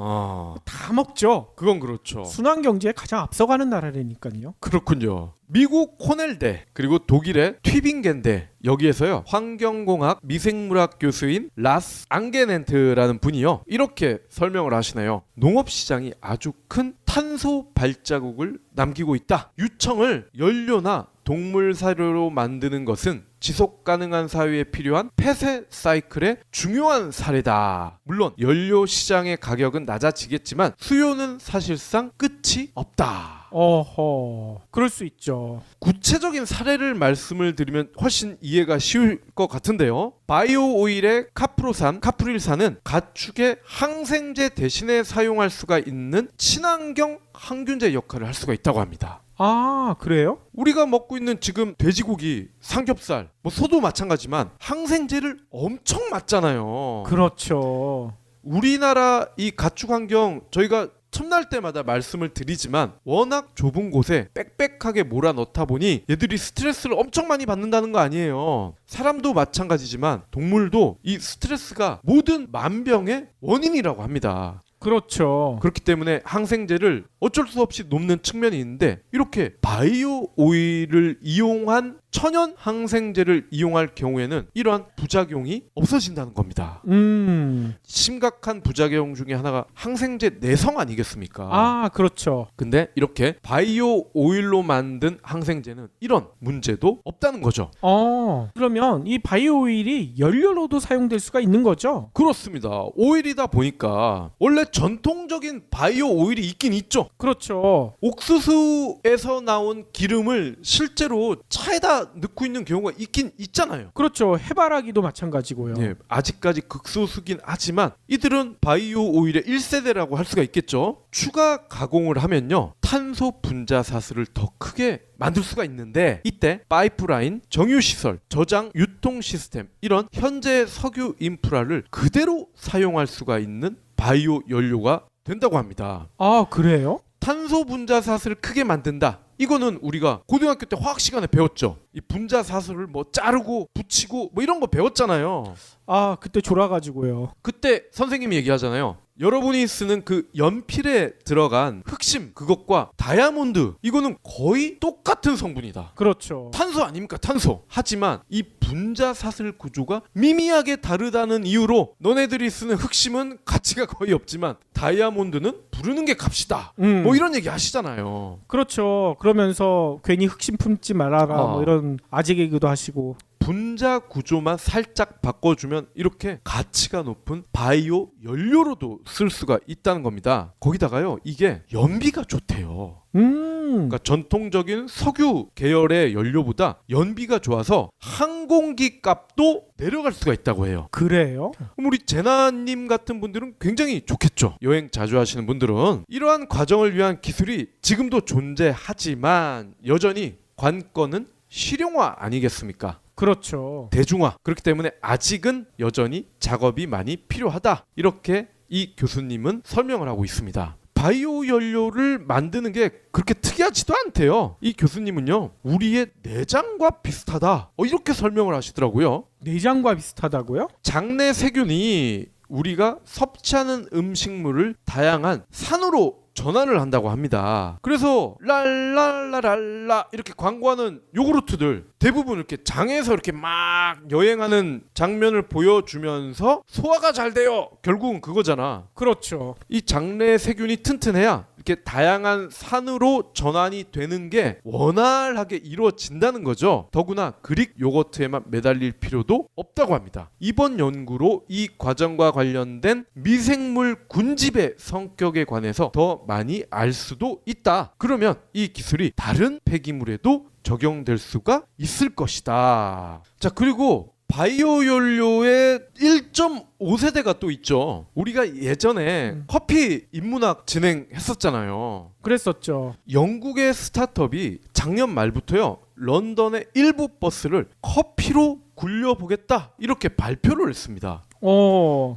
다 먹죠. 그건 그렇죠. 순환 경제에 가장 앞서가는 나라라니까요. 그렇군요. 미국 코넬대 그리고 독일의 튜빙겐대 여기에서요 환경공학 미생물학 교수인 라스 앙게넨트라는 분이요 이렇게 설명을 하시네요. 농업시장이 아주 큰 탄소 발자국을 남기고 있다. 유청을 연료나 동물 사료로 만드는 것은 지속 가능한 사회에 필요한 폐쇄 사이클의 중요한 사례다. 물론 연료 시장의 가격은 낮아지겠지만 수요는 사실상 끝이 없다. 그럴 수 있죠. 구체적인 사례를 말씀을 드리면 훨씬 이해가 쉬울 것 같은데요. 바이오 오일의 카프릴산은 가축의 항생제 대신에 사용할 수가 있는 친환경 항균제 역할을 할 수가 있다고 합니다. 그래요? 우리가 먹고 있는 지금 돼지고기, 삼겹살, 소도 마찬가지지만 항생제를 엄청 맞잖아요. 그렇죠. 우리나라 이 가축 환경 저희가 첨날 때마다 말씀을 드리지만 워낙 좁은 곳에 빽빽하게 몰아넣다 보니 얘들이 스트레스를 엄청 많이 받는다는 거 아니에요. 사람도 마찬가지지만 동물도 이 스트레스가 모든 만병의 원인이라고 합니다. 그렇죠. 그렇기 때문에 항생제를 어쩔 수 없이 놓는 측면이 있는데 이렇게 바이오 오일을 이용한 천연 항생제를 이용할 경우에는 이러한 부작용이 없어진다는 겁니다. 심각한 부작용 중에 하나가 항생제 내성 아니겠습니까? 그렇죠. 근데 이렇게 바이오 오일로 만든 항생제는 이런 문제도 없다는 거죠. 그러면 이 바이오 오일이 연료로도 사용될 수가 있는 거죠? 그렇습니다. 오일이다 보니까 원래 전통적인 바이오 오일이 있긴 있죠. 그렇죠. 옥수수에서 나온 기름을 실제로 차에다 넣고 있는 경우가 있긴 있잖아요. 그렇죠. 해바라기도 마찬가지고요. 네, 아직까지 극소수긴 하지만 이들은 바이오 오일의 1세대라고 할 수가 있겠죠. 추가 가공을 하면요 탄소 분자 사슬을 더 크게 만들 수가 있는데 이때 파이프라인, 정유시설, 저장, 유통 시스템 이런 현재 석유 인프라를 그대로 사용할 수가 있는 바이오 연료가 된다고 합니다. 그래요? 탄소 분자 사슬을 크게 만든다. 이거는 우리가 고등학교 때 화학 시간에 배웠죠. 이 분자 사슬을 자르고 붙이고 이런 거 배웠잖아요. 그때 졸아가지고요. 그때 선생님이 얘기하잖아요. 여러분이 쓰는 그 연필에 들어간 흑심 그것과 다이아몬드 이거는 거의 똑같은 성분이다. 그렇죠. 탄소 아닙니까? 탄소. 하지만 이 분자 사슬 구조가 미미하게 다르다는 이유로 너네들이 쓰는 흑심은 가치가 거의 없지만 다이아몬드는 부르는 게 값이다. 이런 얘기 하시잖아요. 그렇죠. 그러면서 괜히 흑심 품지 말아라 이런 아재 개그도 하시고. 분자 구조만 살짝 바꿔주면 이렇게 가치가 높은 바이오 연료로도 쓸 수가 있다는 겁니다. 거기다가요 이게 연비가 좋대요. 그러니까 전통적인 석유 계열의 연료보다 연비가 좋아서 항공기 값도 내려갈 수가 있다고 해요. 그래요? 그럼 우리 제나님 같은 분들은 굉장히 좋겠죠. 여행 자주 하시는 분들은 이러한 과정을 위한 기술이 지금도 존재하지만 여전히 관건은 실용화 아니겠습니까? 그렇죠. 대중화. 그렇기 때문에 아직은 여전히 작업이 많이 필요하다. 이렇게 이 교수님은 설명을 하고 있습니다. 바이오 연료를 만드는 게 그렇게 특이하지도 않대요. 이 교수님은요. 우리의 내장과 비슷하다. 이렇게 설명을 하시더라고요. 내장과 비슷하다고요? 장내 세균이 우리가 섭취하는 음식물을 다양한 산으로 전환을 한다고 합니다. 그래서 랄랄라랄라 이렇게 광고하는 요구르트들 대부분 이렇게 장에서 이렇게 막 여행하는 장면을 보여주면서 소화가 잘 돼요. 결국은 그거잖아. 그렇죠. 이 장내 세균이 튼튼해야 이렇게 다양한 산으로 전환이 되는 게 원활하게 이루어진다는 거죠. 더구나 그릭 요거트에만 매달릴 필요도 없다고 합니다. 이번 연구로 이 과정과 관련된 미생물 군집의 성격에 관해서 더 많이 알 수도 있다. 그러면 이 기술이 다른 폐기물에도 적용될 수가 있을 것이다. 자, 그리고 바이오 연료의 1.5세대가 또 있죠. 우리가 예전에 커피 인문학 진행했었잖아요. 그랬었죠. 영국의 스타트업이 작년 말부터요, 런던의 일부 버스를 커피로 굴려보겠다 이렇게 발표를 했습니다.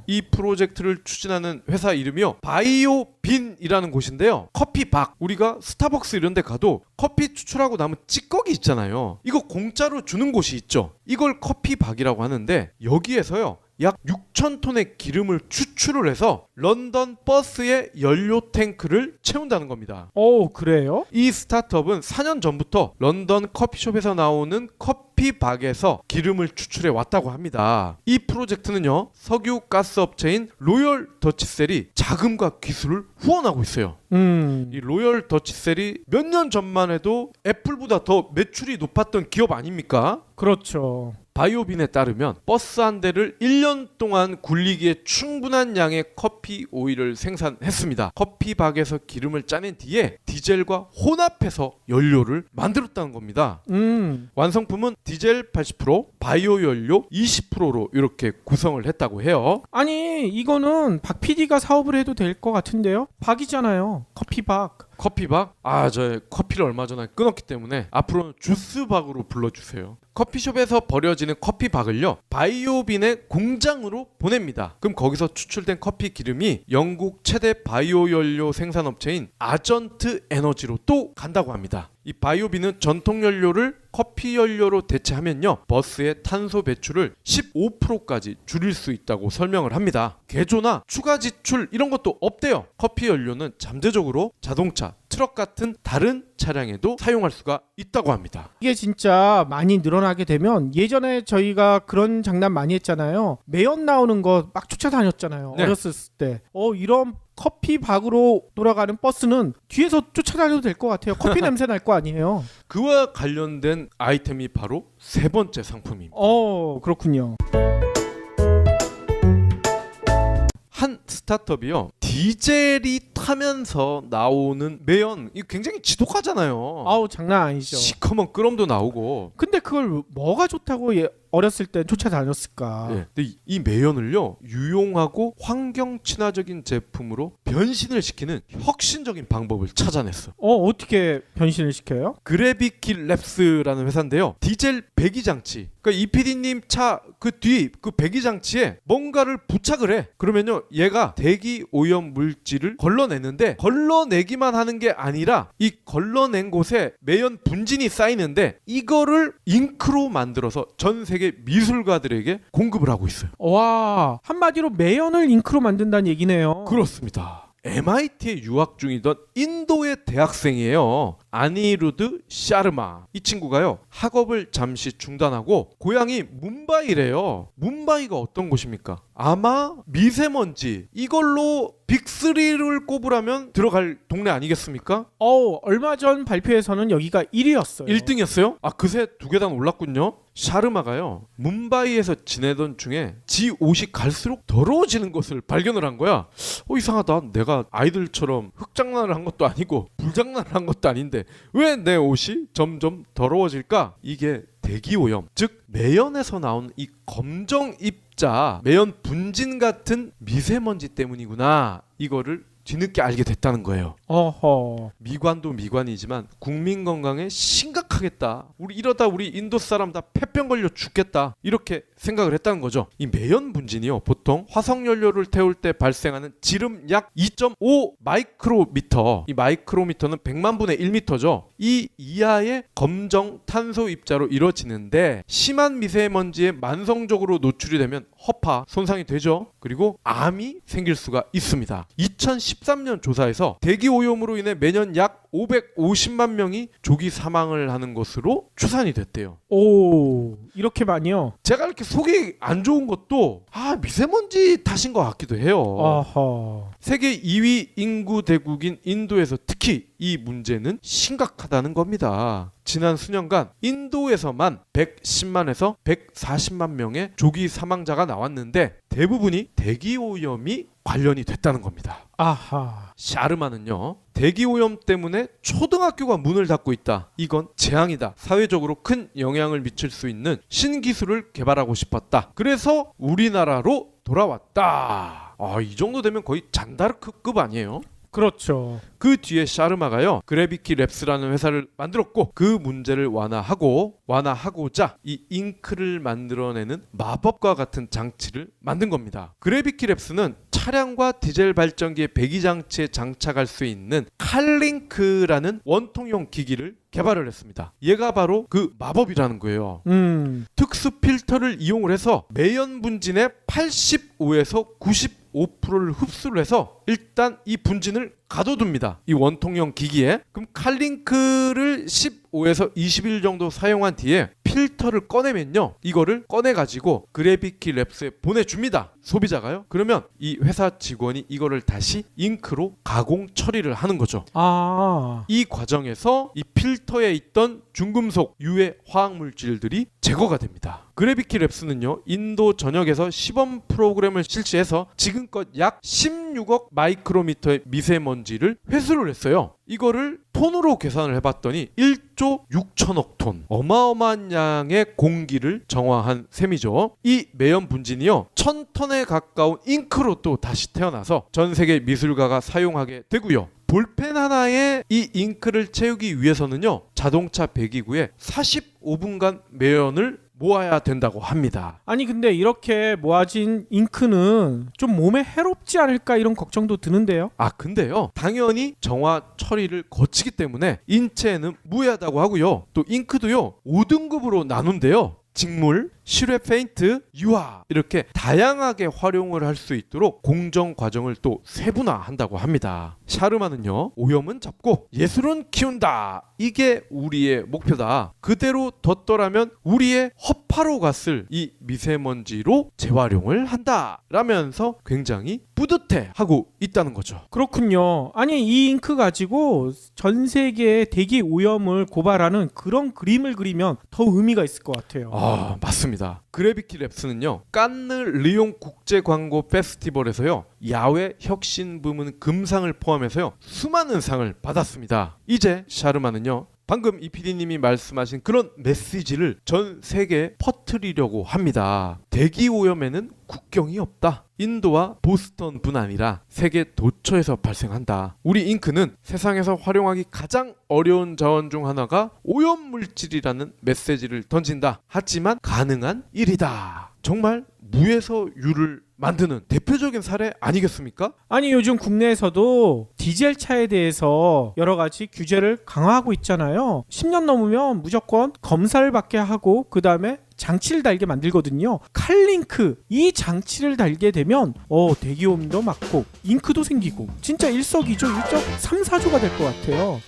이 프로젝트를 추진하는 회사 이름이요, 바이오빈이라는 곳인데요. 커피박, 우리가 스타벅스 이런 데 가도 커피 추출하고 남은 찌꺼기 있잖아요. 이거 공짜로 주는 곳이 있죠. 이걸 커피박이라고 하는데, 여기에서요 약 6,000톤의 기름을 추출을 해서 런던 버스의 연료 탱크를 채운다는 겁니다. 그래요? 이 스타트업은 4년 전부터 런던 커피숍에서 나오는 커피박에서 기름을 추출해 왔다고 합니다. 이 프로젝트는요, 석유 가스 업체인 로열 더치셀이 자금과 기술을 후원하고 있어요. 이 로열 더치셀이 몇 년 전만 해도 애플보다 더 매출이 높았던 기업 아닙니까? 그렇죠. 바이오빈에 따르면 버스 한 대를 1년 동안 굴리기에 충분한 양의 커피 오일을 생산했습니다. 커피박에서 기름을 짜낸 뒤에 디젤과 혼합해서 연료를 만들었다는 겁니다. 완성품은 디젤 80%, 바이오 연료 20%로 이렇게 구성을 했다고 해요. 아니, 이거는 박 PD가 사업을 해도 될 것 같은데요? 박이잖아요. 커피박. 커피박? 저 커피를 얼마 전에 끊었기 때문에 앞으로는 주스박으로 불러주세요. 커피숍에서 버려지는 커피박을요, 바이오빈의 공장으로 보냅니다. 그럼 거기서 추출된 커피 기름이 영국 최대 바이오 연료 생산업체인 아전트 에너지로 또 간다고 합니다. 이 바이오빈은 전통 연료를 커피 연료로 대체하면요, 버스의 탄소 배출을 15%까지 줄일 수 있다고 설명을 합니다. 개조나 추가 지출 이런 것도 없대요. 커피 연료는 잠재적으로 자동차, 트럭 같은 다른 차량에도 사용할 수가 있다고 합니다. 이게 진짜 많이 늘어나게 되면, 예전에 저희가 그런 장난 많이 했잖아요. 매연 나오는 거 막 쫓아다녔잖아요. 네. 어렸을 때. 이런 커피박으로 돌아가는 버스는 뒤에서 쫓아다녀도 될 것 같아요. 커피 냄새 날 거 아니에요. 그와 관련된 아이템이 바로 세 번째 상품입니다. 그렇군요. 한 스타트업이요, 디젤이 타면서 나오는 매연, 이거 굉장히 지독하잖아요. 장난 아니죠. 시커먼 끄럼도 나오고. 근데 그걸 뭐가 좋다고 어렸을 때 쫓아다녔을까? 근데 이 매연을요, 유용하고 환경 친화적인 제품으로 변신을 시키는 혁신적인 방법을 찾아냈어. 어떻게 변신을 시켜요? 그래비키 랩스라는 회사인데요, 디젤 배기 장치, 그러니까 이 PD님 차 그 뒤 그 배기 장치에 뭔가를 부착을 해. 그러면요, 얘가 대기 오염 물질을 걸러내는데, 걸러내기만 하는 게 아니라 이 걸러낸 곳에 매연 분진이 쌓이는데, 이거를 잉크로 만들어서 전 세계 미술가들에게 공급을 하고 있어요. 와, 한마디로 매연을 잉크로 만든다는 얘기네요. 그렇습니다. MIT에 유학 중이던 인도의 대학생이에요. 아니루드 샤르마. 이 친구가요, 학업을 잠시 중단하고 고향이 뭄바이래요. 뭄바이가 어떤 곳입니까? 아마 미세먼지, 이걸로 빅3를 꼽으라면 들어갈 동네 아니겠습니까? 얼마 전 발표에서는 여기가 1위였어요. 1등이었어요? 그새 두 계단 올랐군요. 샤르마가요, 뭄바이에서 지내던 중에 지 옷이 갈수록 더러워지는 것을 발견을 한 거야. 이상하다. 내가 아이들처럼 흙장난을 한 것도 아니고 불장난을 한 것도 아닌데 왜 내 옷이 점점 더러워질까? 이게 대기오염, 즉 매연에서 나온 이 검정 입자, 매연 분진 같은 미세먼지 때문이구나. 이거를 뒤늦게 알게 됐다는 거예요. 미관도 미관이지만 국민 건강에 심각하겠다. 이러다 우리 인도 사람 다 폐병 걸려 죽겠다. 이렇게 생각을 했다는 거죠. 이 매연 분진이요, 보통 화석 연료를 태울 때 발생하는 지름 약 2.5 마이크로미터. 이 마이크로미터는 100만 분의 1미터죠. 이 이하의 검정 탄소 입자로 이루어지는데, 심한 미세먼지에 만성적으로 노출이 되면 허파, 손상이 되죠. 그리고 암이 생길 수가 있습니다. 2013년 조사에서 대기 오염으로 인해 매년 약 550만 명이 조기 사망을 하는 것으로 추산이 됐대요. 이렇게 많이요? 제가 이렇게 속이 안 좋은 것도 미세먼지 탓인 것 같기도 해요. 세계 2위 인구 대국인 인도에서 특히 이 문제는 심각하다는 겁니다. 지난 수년간 인도에서만 110만에서 140만 명의 조기 사망자가 나왔는데 대부분이 대기오염이 관련이 됐다는 겁니다. 아하. 샤르마는요, 대기오염 때문에 초등학교가 문을 닫고 있다. 이건 재앙이다. 사회적으로 큰 영향을 미칠 수 있는 신기술을 개발하고 싶었다. 그래서 우리나라로 돌아왔다. 이 정도 되면 거의 잔다르크급 아니에요? 그렇죠. 그 뒤에 샤르마가요, 그래비키 랩스라는 회사를 만들었고 그 문제를 완화하고자 이 잉크를 만들어내는 마법과 같은 장치를 만든 겁니다. 그래비키 랩스는 차량과 디젤 발전기의 배기 장치에 장착할 수 있는 칼링크라는 원통형 기기를 개발을 했습니다. 얘가 바로 그 마법이라는 거예요. 특수 필터를 이용을 해서 매연 분진의 85에서 95%를 흡수를 해서 일단 이 분진을 가둬둡니다. 이 원통형 기기에. 그럼 칼링크를 15에서 20일 정도 사용한 뒤에 필터를 꺼내면요, 이거를 꺼내가지고 그래비키 랩스에 보내줍니다. 소비자가요. 그러면 이 회사 직원이 이거를 다시 잉크로 가공 처리를 하는 거죠. 이 과정에서 이 필터에 있던 중금속 유해 화학 물질들이 제거가 됩니다. 그래비키 랩스는요, 인도 전역에서 시범 프로그램을 실시해서 지금껏 약 16억 마이크로미터의 미세먼지를 회수를 했어요. 이거를 톤으로 계산을 해봤더니 1조 6천억 톤, 어마어마한 양의 공기를 정화한 셈이죠. 이 매연 분진이요, 1000톤에 가까운 잉크로 또 다시 태어나서 전 세계 미술가가 사용하게 되고요. 볼펜 하나에 이 잉크를 채우기 위해서는요, 자동차 배기구에 45분간 매연을 모아야 된다고 합니다. 아니 근데 이렇게 모아진 잉크는 좀 몸에 해롭지 않을까 이런 걱정도 드는데요. 근데요, 당연히 정화 처리를 거치기 때문에 인체에는 무해하다고 하고요. 또 잉크도요, 5등급으로 나눈대요. 직물, 실외 페인트, 유화, 이렇게 다양하게 활용을 할 수 있도록 공정 과정을 또 세분화한다고 합니다. 샤르마는요, 오염은 잡고 예술은 키운다. 이게 우리의 목표다. 그대로 뒀더라면 우리의 허파로 갔을 이 미세먼지로 재활용을 한다. 라면서 굉장히 뿌듯해하고 있다는 거죠. 그렇군요. 아니 이 잉크 가지고 전 세계의 대기 오염을 고발하는 그런 그림을 그리면 더 의미가 있을 것 같아요. 맞습니다. 그래비키 랩스는요, 깐느 리옹 국제 광고 페스티벌에서요, 야외 혁신 부문 금상을 포함해서요, 수많은 상을 받았습니다. 이제 샤르마는요, 방금 이 PD님이 말씀하신 그런 메시지를 전 세계에 퍼뜨리려고 합니다. 대기 오염에는 국경이 없다. 인도와 보스턴뿐 아니라 세계 도처에서 발생한다. 우리 잉크는 세상에서 활용하기 가장 어려운 자원 중 하나가 오염 물질이라는 메시지를 던진다. 하지만 가능한 일이다. 정말 무에서 유를 만드는 대표적인 사례 아니겠습니까? 아니 요즘 국내에서도 디젤 차에 대해서 여러 가지 규제를 강화하고 있잖아요. 10년 넘으면 무조건 검사를 받게 하고 그 다음에 장치를 달게 만들거든요. 칼링크 이 장치를 달게 되면 대기오염도 막고 잉크도 생기고 진짜 일석이조 일석삼사조가 될 것 같아요.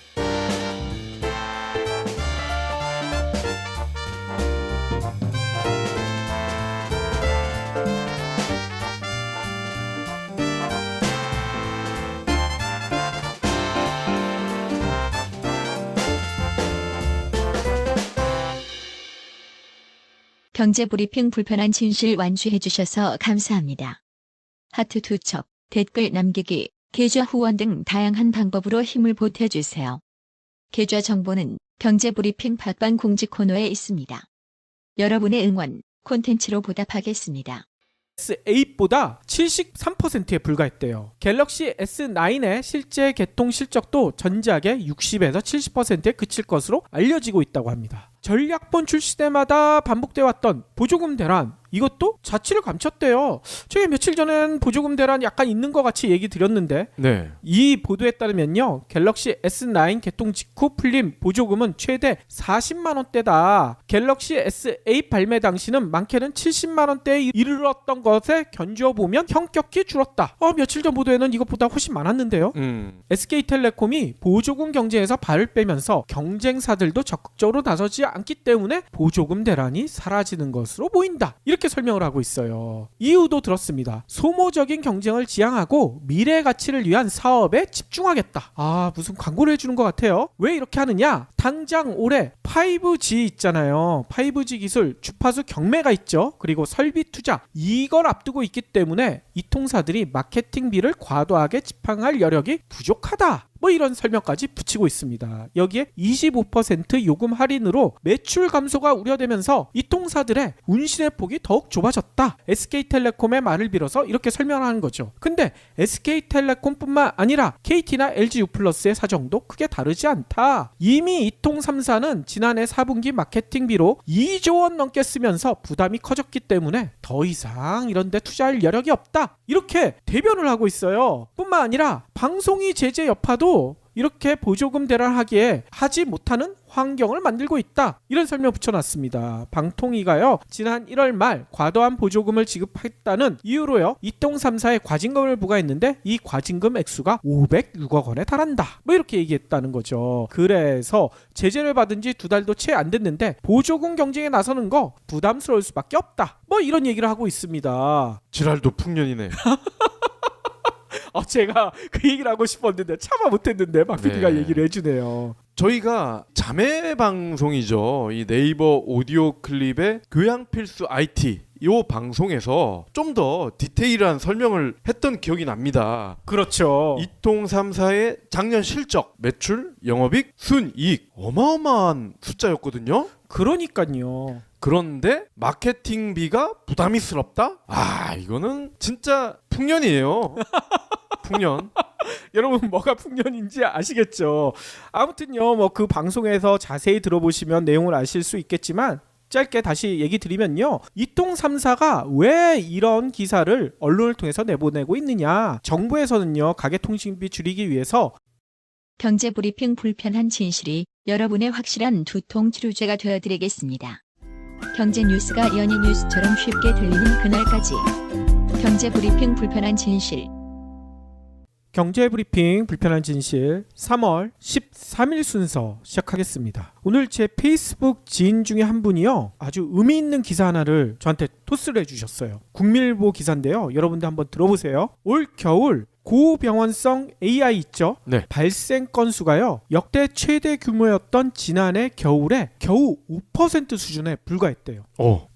경제브리핑 불편한 진실 완수해주셔서 감사합니다. 하트 2첩, 댓글 남기기, 계좌 후원 등 다양한 방법으로 힘을 보태주세요. 계좌 정보는 경제브리핑 팟빵 공지 코너에 있습니다. 여러분의 응원, 콘텐츠로 보답하겠습니다. S8보다 73%에 불과했대요. 갤럭시 S9의 실제 개통 실적도 전작의 60에서 70%에 그칠 것으로 알려지고 있다고 합니다. 전략본 출시 때마다 반복돼 왔던 보조금 대란, 이것도 자취를 감췄대요. 저희 며칠 전엔 보조금 대란 약간 있는 것 같이 얘기 드렸는데 네. 이 보도에 따르면요, 갤럭시 S9 개통 직후 풀린 보조금은 최대 40만 원대다. 갤럭시 S8 발매 당시는 많게는 70만 원대에 이르렀던 것에 견주어보면 현격히 줄었다. 며칠 전 보도에는 이것보다 훨씬 많았는데요. SK텔레콤이 보조금 경쟁에서 발을 빼면서 경쟁사들도 적극적으로 나서지 않기 때문에 보조금 대란이 사라지는 것으로 보인다. 이렇게 설명을 하고 있어요. 이유도 들었습니다. 소모적인 경쟁을 지향하고 미래 가치를 위한 사업에 집중하겠다. 무슨 광고를 해주는 것 같아요. 왜 이렇게 하느냐? 당장 올해 5G 있잖아요. 5G 기술 주파수 경매가 있죠. 그리고 설비 투자 이걸 앞두고 있기 때문에 이 통사들이 마케팅비를 과도하게 지팡할 여력이 부족하다. 이런 설명까지 붙이고 있습니다. 여기에 25% 요금 할인으로 매출 감소가 우려되면서 이 통사들의 운신의 폭이 더욱 좁아졌다. SK텔레콤의 말을 빌어서 이렇게 설명하는 거죠. 근데 SK텔레콤뿐만 아니라 KT나 LG유플러스의 사정도 크게 다르지 않다. 이미 이통 3사는 지난해 4분기 마케팅비로 2조 원 넘게 쓰면서 부담이 커졌기 때문에 더 이상 이런 데 투자할 여력이 없다. 이렇게 대변을 하고 있어요. 뿐만 아니라 방송이 제재 여파도 이렇게 보조금 대란하기에 하지 못하는 환경을 만들고 있다. 이런 설명 붙여놨습니다. 방통위가요. 지난 1월 말 과도한 보조금을 지급했다는 이유로요. 이통 3사에 과징금을 부과했는데 이 과징금 액수가 506억 원에 달한다. 이렇게 얘기했다는 거죠. 그래서 제재를 받은 지 2달도 채 안 됐는데 보조금 경쟁에 나서는 거 부담스러울 수밖에 없다. 이런 얘기를 하고 있습니다. 지랄도 풍년이네. 제가 그 얘기를 하고 싶었는데 참아 못했는데 박 PD가 네. 얘기를 해주네요. 저희가 자매 방송이죠. 이 네이버 오디오 클립의 교양 필수 IT 이 방송에서 좀 더 디테일한 설명을 했던 기억이 납니다. 그렇죠. 이통 3사의 작년 실적, 매출, 영업이익, 순이익 어마어마한 숫자였거든요. 그러니까요. 그런데 마케팅비가 부담스럽다? 이거는 진짜 풍년이에요. 풍년. 여러분 뭐가 풍년인지 아시겠죠? 아무튼요. 그 방송에서 자세히 들어보시면 내용을 아실 수 있겠지만 짧게 다시 얘기 드리면요. 이통 3사가 왜 이런 기사를 언론을 통해서 내보내고 있느냐. 정부에서는요. 가계통신비 줄이기 위해서 경제브리핑 불편한 진실이 여러분의 확실한 두통 치료제가 되어드리겠습니다. 경제 뉴스가 연예 뉴스처럼 쉽게 들리는 그날까지. 경제브리핑 불편한 진실. 경제브리핑 불편한 진실 3월 13일 순서 시작하겠습니다. 오늘 제 페이스북 지인 중에 한 분이요. 아주 의미 있는 기사 하나를 저한테 토스를 해주셨어요. 국민일보 기사인데요. 여러분들 한번 들어보세요. 올 겨울 고병원성 AI 있죠? 네. 발생 건수가요. 역대 최대 규모였던 지난해 겨울에 겨우 5% 수준에 불과했대요.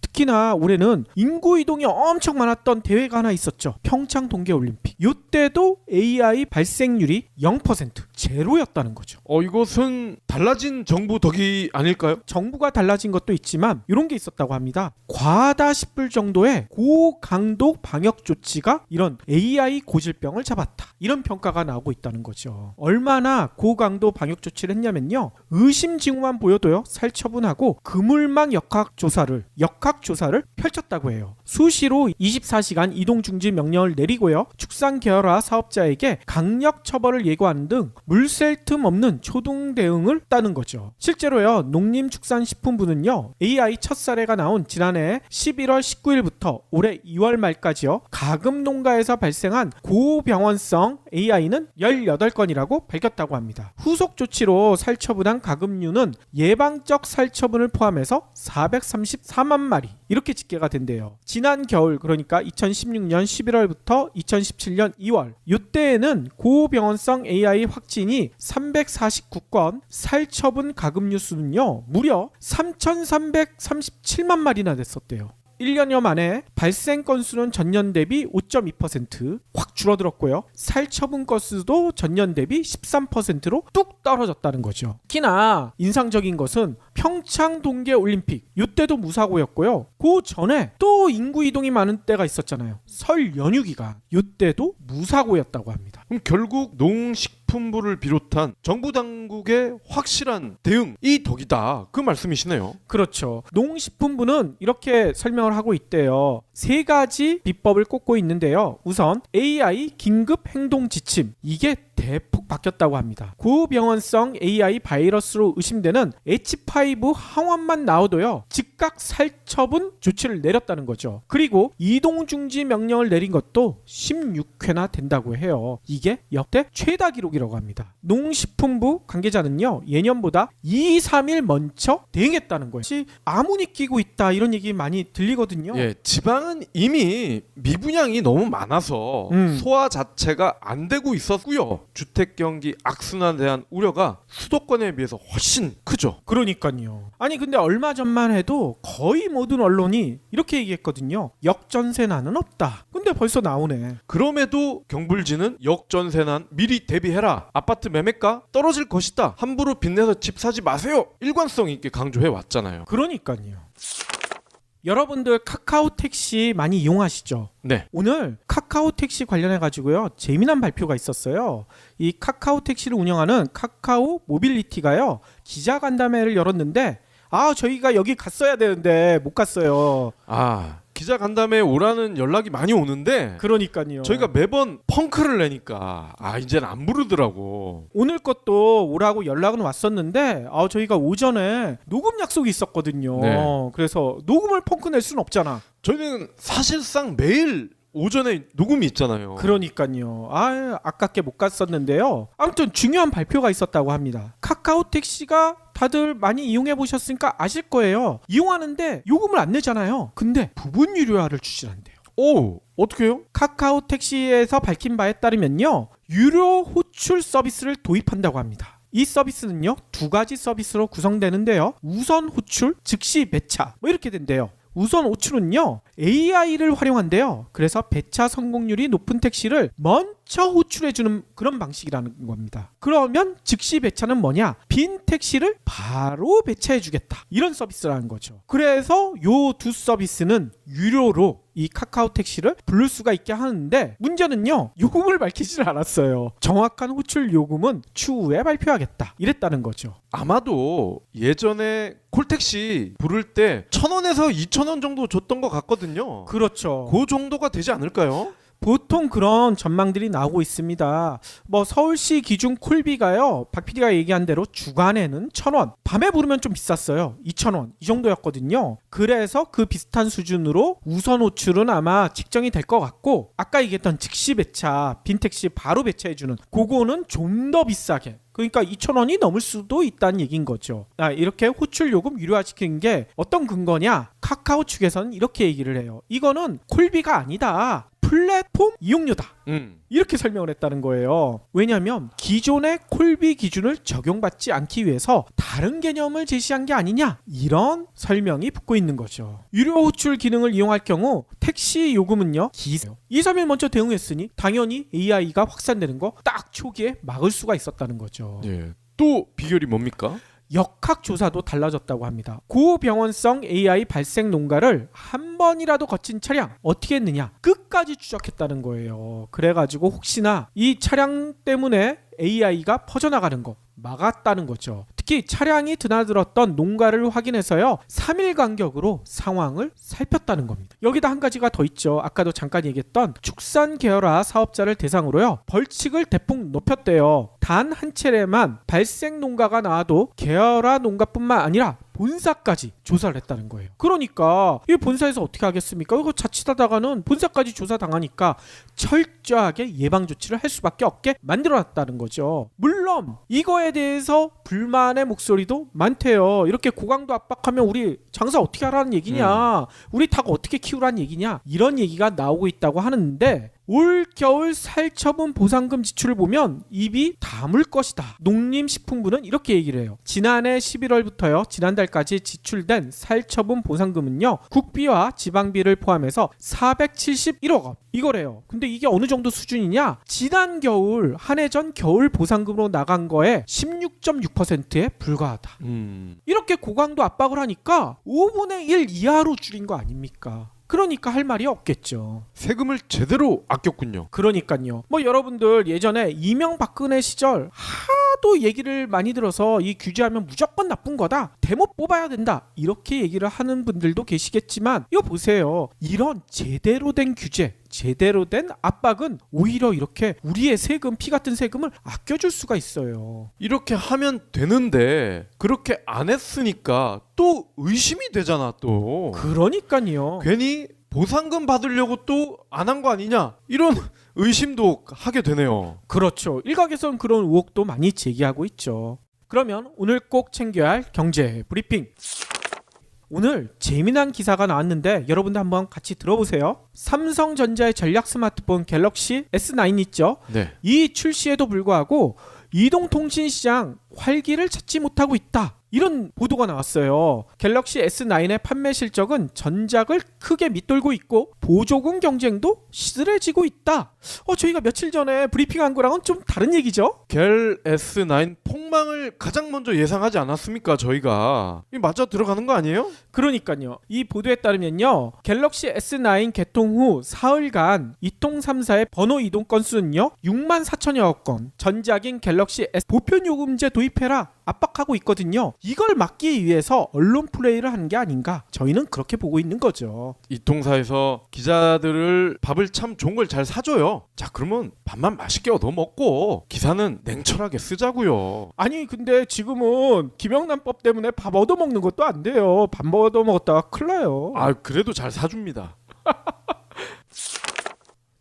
특히나 올해는 인구 이동이 엄청 많았던 대회가 하나 있었죠. 평창 동계올림픽. 이때도 AI 발생률이 0%, 제로였다는 거죠. 이것은 달라진 정부 덕이 아닐까요? 정부가 달라진 것도 있지만 이런 게 있었다고 합니다. 과하다 싶을 정도의 고강도 방역 조치가 이런 AI 고질병을 잡았다. 이런 평가가 나오고 있다는 거죠. 얼마나 고강도 방역 조치를 했냐면요. 의심 징후만 보여도요. 살처분하고 그물망 역학 조사를 펼쳤다고 해요. 수시로 24시간 이동 중지 명령을 내리고요. 축산 계열화 사업자에게 강력 처벌을 예고하는 등 물샐 틈 없는 초동 대응을 따는 거죠. 실제로요. 농림축산식품부는요. AI 첫 사례가 나온 지난해 11월 19일부터 올해 2월 말까지요. 가금 농가에서 발생한 고병원성 AI는 18건이라고 밝혔다고 합니다. 후속 조치로 살처분한 가금류는 예방적 살처분을 포함해서 434만 마리 이렇게 집계가 된대요. 지난 겨울 그러니까 2016년 11월부터 2017년 2월 이때에는 고병원성 AI 확진이 349건, 살처분 가금류 수는요 무려 3,337만 마리나 됐었대요. 1년여 만에 발생 건수는 전년 대비 5.2% 확 줄어들었고요. 살처분 건수도 전년 대비 13%로 뚝 떨어졌다는 거죠. 특히나 인상적인 것은 평창 동계올림픽 이때도 무사고였고요. 그 전에 또 인구 이동이 많은 때가 있었잖아요. 설 연휴 기간 이때도 무사고였다고 합니다. 그럼 결국 농식품부를 비롯한 정부 당국의 확실한 대응이 덕이다. 그 말씀이시네요. 그렇죠. 농식품부는 이렇게 설명을 하고 있대요. 3가지 비법을 꼽고 있는데요. 우선 AI 긴급 행동 지침. 이게 대폭 바뀌었다고 합니다. 고병원성 AI 바이러스로 의심되는 H5 항원만 나오도요 즉각 살처분 조치를 내렸다는 거죠. 그리고 이동 중지 명령을 내린 것도 16회나 된다고 해요. 이게 역대 최다 기록이라고 합니다. 농식품부 관계자는요 예년보다 2-3일 먼저 대응했다는 거예요. 아무니 끼고 있다 이런 얘기 많이 들리거든요. 예, 지방은 이미 미분양이 너무 많아서 소화 자체가 안 되고 있었고요. 주택 경기 악순환에 대한 우려가 수도권에 비해서 훨씬 크죠. 그러니까요. 아니 근데 얼마 전만 해도 거의 모든 언론이 이렇게 얘기했거든요. 역전세난은 없다. 근데 벌써 나오네. 그럼에도 경불지는 역전세난 미리 대비해라. 아파트 매매가 떨어질 것이다. 함부로 빚내서 집 사지 마세요. 일관성 있게 강조해 왔잖아요. 그러니까요. 여러분들 카카오 택시 많이 이용하시죠? 네. 오늘 카카오 택시 관련해 가지고요 재미난 발표가 있었어요. 이 카카오 택시를 운영하는 카카오 모빌리티가요 기자간담회를 열었는데 저희가 여기 갔어야 되는데 못 갔어요. 기자 간담회에 오라는 연락이 많이 오는데 그러니까요. 저희가 매번 펑크를 내니까 이제는 안 부르더라고. 오늘 것도 오라고 연락은 왔었는데 저희가 오전에 녹음 약속이 있었거든요. 네. 그래서 녹음을 펑크 낼 수는 없잖아. 저희는 사실상 매일 오전에 녹음이 있잖아요. 그러니까요. 아깝게 못 갔었는데요. 아무튼 중요한 발표가 있었다고 합니다. 카카오 택시가 다들 많이 이용해 보셨으니까 아실 거예요. 이용하는데 요금을 안 내잖아요. 근데 부분 유료화를 추진한대요. 오, 어떻게요? 카카오 택시에서 밝힌 바에 따르면요. 유료 호출 서비스를 도입한다고 합니다. 이 서비스는요 2가지 서비스로 구성되는데요. 우선 호출, 즉시 배차 이렇게 된대요. 우선 호출은요 AI를 활용한대요. 그래서 배차 성공률이 높은 택시를 먼저 호출해주는 그런 방식이라는 겁니다. 그러면 즉시 배차는 뭐냐? 빈 택시를 바로 배차해주겠다 이런 서비스라는 거죠. 그래서 요 두 서비스는 유료로 이 카카오 택시를 부를 수가 있게 하는데 문제는요 요금을 밝히질 않았어요. 정확한 호출 요금은 추후에 발표하겠다 이랬다는 거죠. 아마도 예전에 콜택시 부를 때 1,000원에서 2,000원 정도 줬던 것 같거든요. 그렇죠. 그 정도가 되지 않을까요? 보통 그런 전망들이 나오고 있습니다. 서울시 기준 콜비가요 박 PD가 얘기한 대로 주간에는 1,000원, 밤에 부르면 좀 비쌌어요. 2,000원 이 정도였거든요. 그래서 그 비슷한 수준으로 우선 호출은 아마 책정이 될 것 같고 아까 얘기했던 즉시 배차, 빈 택시 바로 배차해주는 그거는 좀 더 비싸게, 그러니까 2,000원이 넘을 수도 있다는 얘기인 거죠. 이렇게 호출 요금 유료화시키는 게 어떤 근거냐? 카카오 측에서는 이렇게 얘기를 해요. 이거는 콜비가 아니다. 플랫폼 이용료다. 이렇게 설명을 했다는 거예요. 왜냐하면 기존의 콜비 기준을 적용받지 않기 위해서 다른 개념을 제시한 게 아니냐, 이런 설명이 붙고 있는 거죠. 유료 호출 기능을 이용할 경우 택시 요금은요 2-3일 먼저 대응했으니 당연히 AI가 확산되는 거 딱 초기에 막을 수가 있었다는 거죠. 예. 또 비결이 뭡니까? 역학조사도 달라졌다고 합니다. 고병원성 AI 발생 농가를 한 번이라도 거친 차량 어떻게 했느냐, 끝까지 추적했다는 거예요. 그래가지고 혹시나 이 차량 때문에 AI가 퍼져나가는 거 막았다는 거죠. 특히 차량이 드나들었던 농가를 확인해서요 3일 간격으로 상황을 살폈다는 겁니다. 여기다 한 가지가 더 있죠. 아까도 잠깐 얘기했던 축산 계열화 사업자를 대상으로요 벌칙을 대폭 높였대요. 단 한 차례만 발생 농가가 나와도 계열화 농가뿐만 아니라 본사까지 조사를 했다는 거예요. 그러니까 이 본사에서 어떻게 하겠습니까? 이거 자칫하다가는 본사까지 조사당하니까 철저하게 예방 조치를 할 수밖에 없게 만들어놨다는 거죠. 물론 이거에 대해서 불만의 목소리도 많대요. 이렇게 고강도 압박하면 우리 장사 어떻게 하라는 얘기냐, 우리 닭 어떻게 키우라는 얘기냐, 이런 얘기가 나오고 있다고 하는데 올 겨울 살처분 보상금 지출을 보면 입이 다물 것이다. 농림식품부는 이렇게 얘기를 해요. 지난해 11월부터요 지난달까지 지출된 살처분 보상금은요 국비와 지방비를 포함해서 471억 원 이거래요. 근데 이게 어느 정도 수준이냐? 지난 겨울 한 해 전 겨울 보상금으로 나간 거에 16.6%에 불과하다. 이렇게 고강도 압박을 하니까 5분의 1 이하로 줄인 거 아닙니까? 그러니까 할 말이 없겠죠. 세금을 제대로 아꼈군요. 그러니까요. 여러분들 예전에 이명박근혜 시절 하도 얘기를 많이 들어서 이 규제하면 무조건 나쁜 거다, 대못 뽑아야 된다, 이렇게 얘기를 하는 분들도 계시겠지만 이거 보세요. 이런 제대로 된 규제, 제대로 된 압박은 오히려 이렇게 우리의 세금, 피 같은 세금을 아껴줄 수가 있어요. 이렇게 하면 되는데 그렇게 안 했으니까 또 의심이 되잖아 또. 그러니까요. 괜히 보상금 받으려고 또 안 한 거 아니냐 이런 의심도 하게 되네요. 그렇죠. 일각에선 그런 의혹도 많이 제기하고 있죠. 그러면 오늘 꼭 챙겨야 할 경제 브리핑. 오늘 재미난 기사가 나왔는데 여러분도 한번 같이 들어보세요. 삼성전자의 전략 스마트폰 갤럭시 S9 있죠? 네. 이 출시에도 불구하고 이동통신 시장 활기를 찾지 못하고 있다. 이런 보도가 나왔어요. 갤럭시 S9의 판매 실적은 전작을 크게 밑돌고 있고 보조금 경쟁도 시들해지고 있다. 저희가 며칠 전에 브리핑한 거랑은 좀 다른 얘기죠? 갤 S9 폭망을 가장 먼저 예상하지 않았습니까 저희가? 이 맞아 들어가는 거 아니에요? 그러니까요. 이 보도에 따르면요. 갤럭시 S9 개통 후 사흘간 2통 3사의 번호 이동 건수는요. 6만 4천여 건. 전작인 갤럭시 S 보편 요금제 도입해라 압박하고 있거든요. 이걸 막기 위해서 언론 플레이를 한 게 아닌가? 저희는 그렇게 보고 있는 거죠. 이 통사에서 기자들을 밥을 참 좋은 걸 잘 사줘요. 자 그러면 밥만 맛있게 얻어 먹고 기사는 냉철하게 쓰자고요. 아니 근데 지금은 김영란법 때문에 밥 얻어먹는 것도 안 돼요. 밥 얻어먹었다가 큰일 나요. 아 그래도 잘 사줍니다.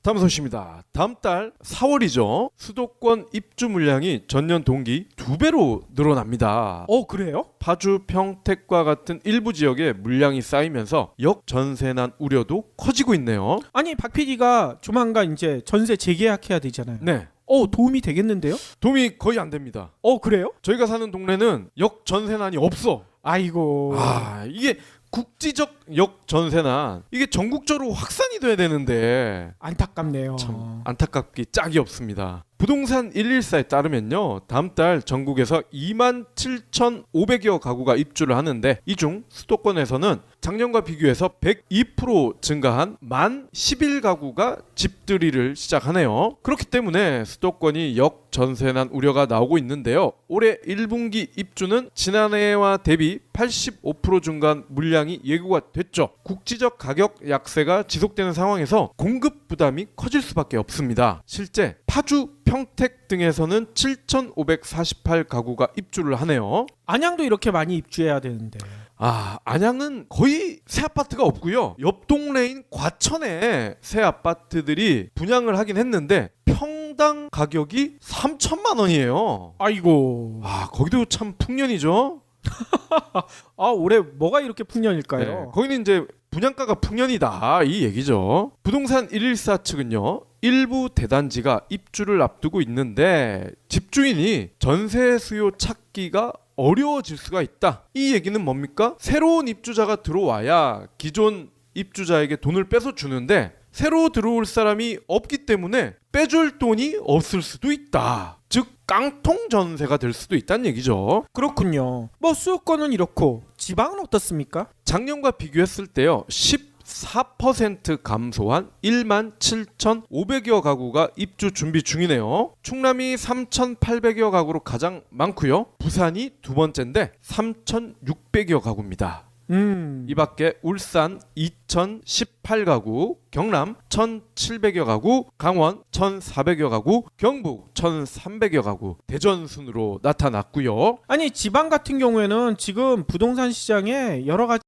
다음 소식입니다. 다음 달 4월이죠. 수도권 입주 물량이 전년 동기 2배로 늘어납니다. 그래요? 파주, 평택과 같은 일부 지역에 물량이 쌓이면서 역전세난 우려도 커지고 있네요. 아니 박 PD가 조만간 이제 전세 재계약해야 되잖아요. 네. 도움이 되겠는데요? 도움이 거의 안 됩니다. 그래요? 저희가 사는 동네는 역전세난이 없어. 아이고. 이게 국지적 역전세난 이게 전국적으로 확산이 돼야 되는데 안타깝네요. 참 안타깝기 짝이 없습니다. 부동산 114에 따르면요. 다음 달 전국에서 27,500여 가구가 입주를 하는데 이 중 수도권에서는 작년과 비교해서 102% 증가한 11가구가 집들이를 시작하네요. 그렇기 때문에 수도권이 역전세난 우려가 나오고 있는데요. 올해 1분기 입주는 지난해와 대비 85% 증가한 물량이 예고가 됐죠. 국지적 가격 약세가 지속되는 상황에서 공급 부담이 커질 수밖에 없습니다. 실제 파주, 평택 등에서는 7,548가구가 입주를 하네요. 안양도 이렇게 많이 입주해야 되는데. 안양은 거의 새 아파트가 없고요. 옆 동네인 과천에 새 아파트들이 분양을 하긴 했는데 평당 가격이 3천만 원이에요. 아이고. 거기도 참 풍년이죠. 올해 뭐가 이렇게 풍년일까요? 네, 거기는 이제 분양가가 풍년이다 이 얘기죠. 부동산 114 측은요. 일부 대단지가 입주를 앞두고 있는데 집주인이 전세 수요 찾기가 어려워질 수가 있다. 이 얘기는 뭡니까? 새로운 입주자가 들어와야 기존 입주자에게 돈을 뺏어 주는데 새로 들어올 사람이 없기 때문에 빼줄 돈이 없을 수도 있다. 즉 깡통 전세가 될 수도 있다는 얘기죠. 그렇군요. 수도권은 이렇고 지방은 어떻습니까? 작년과 비교했을 때요. 14% 감소한 17,500여 가구가 입주 준비 중이네요. 충남이 3,800여 가구로 가장 많고요. 부산이 두 번째인데 3,600여 가구입니다. 이 밖에 울산 2,018가구, 경남 1,700여 가구, 강원 1,400여 가구, 경북 1,300여 가구 대전 순으로 나타났고요. 아니 지방 같은 경우에는 지금 부동산 시장에 여러 가지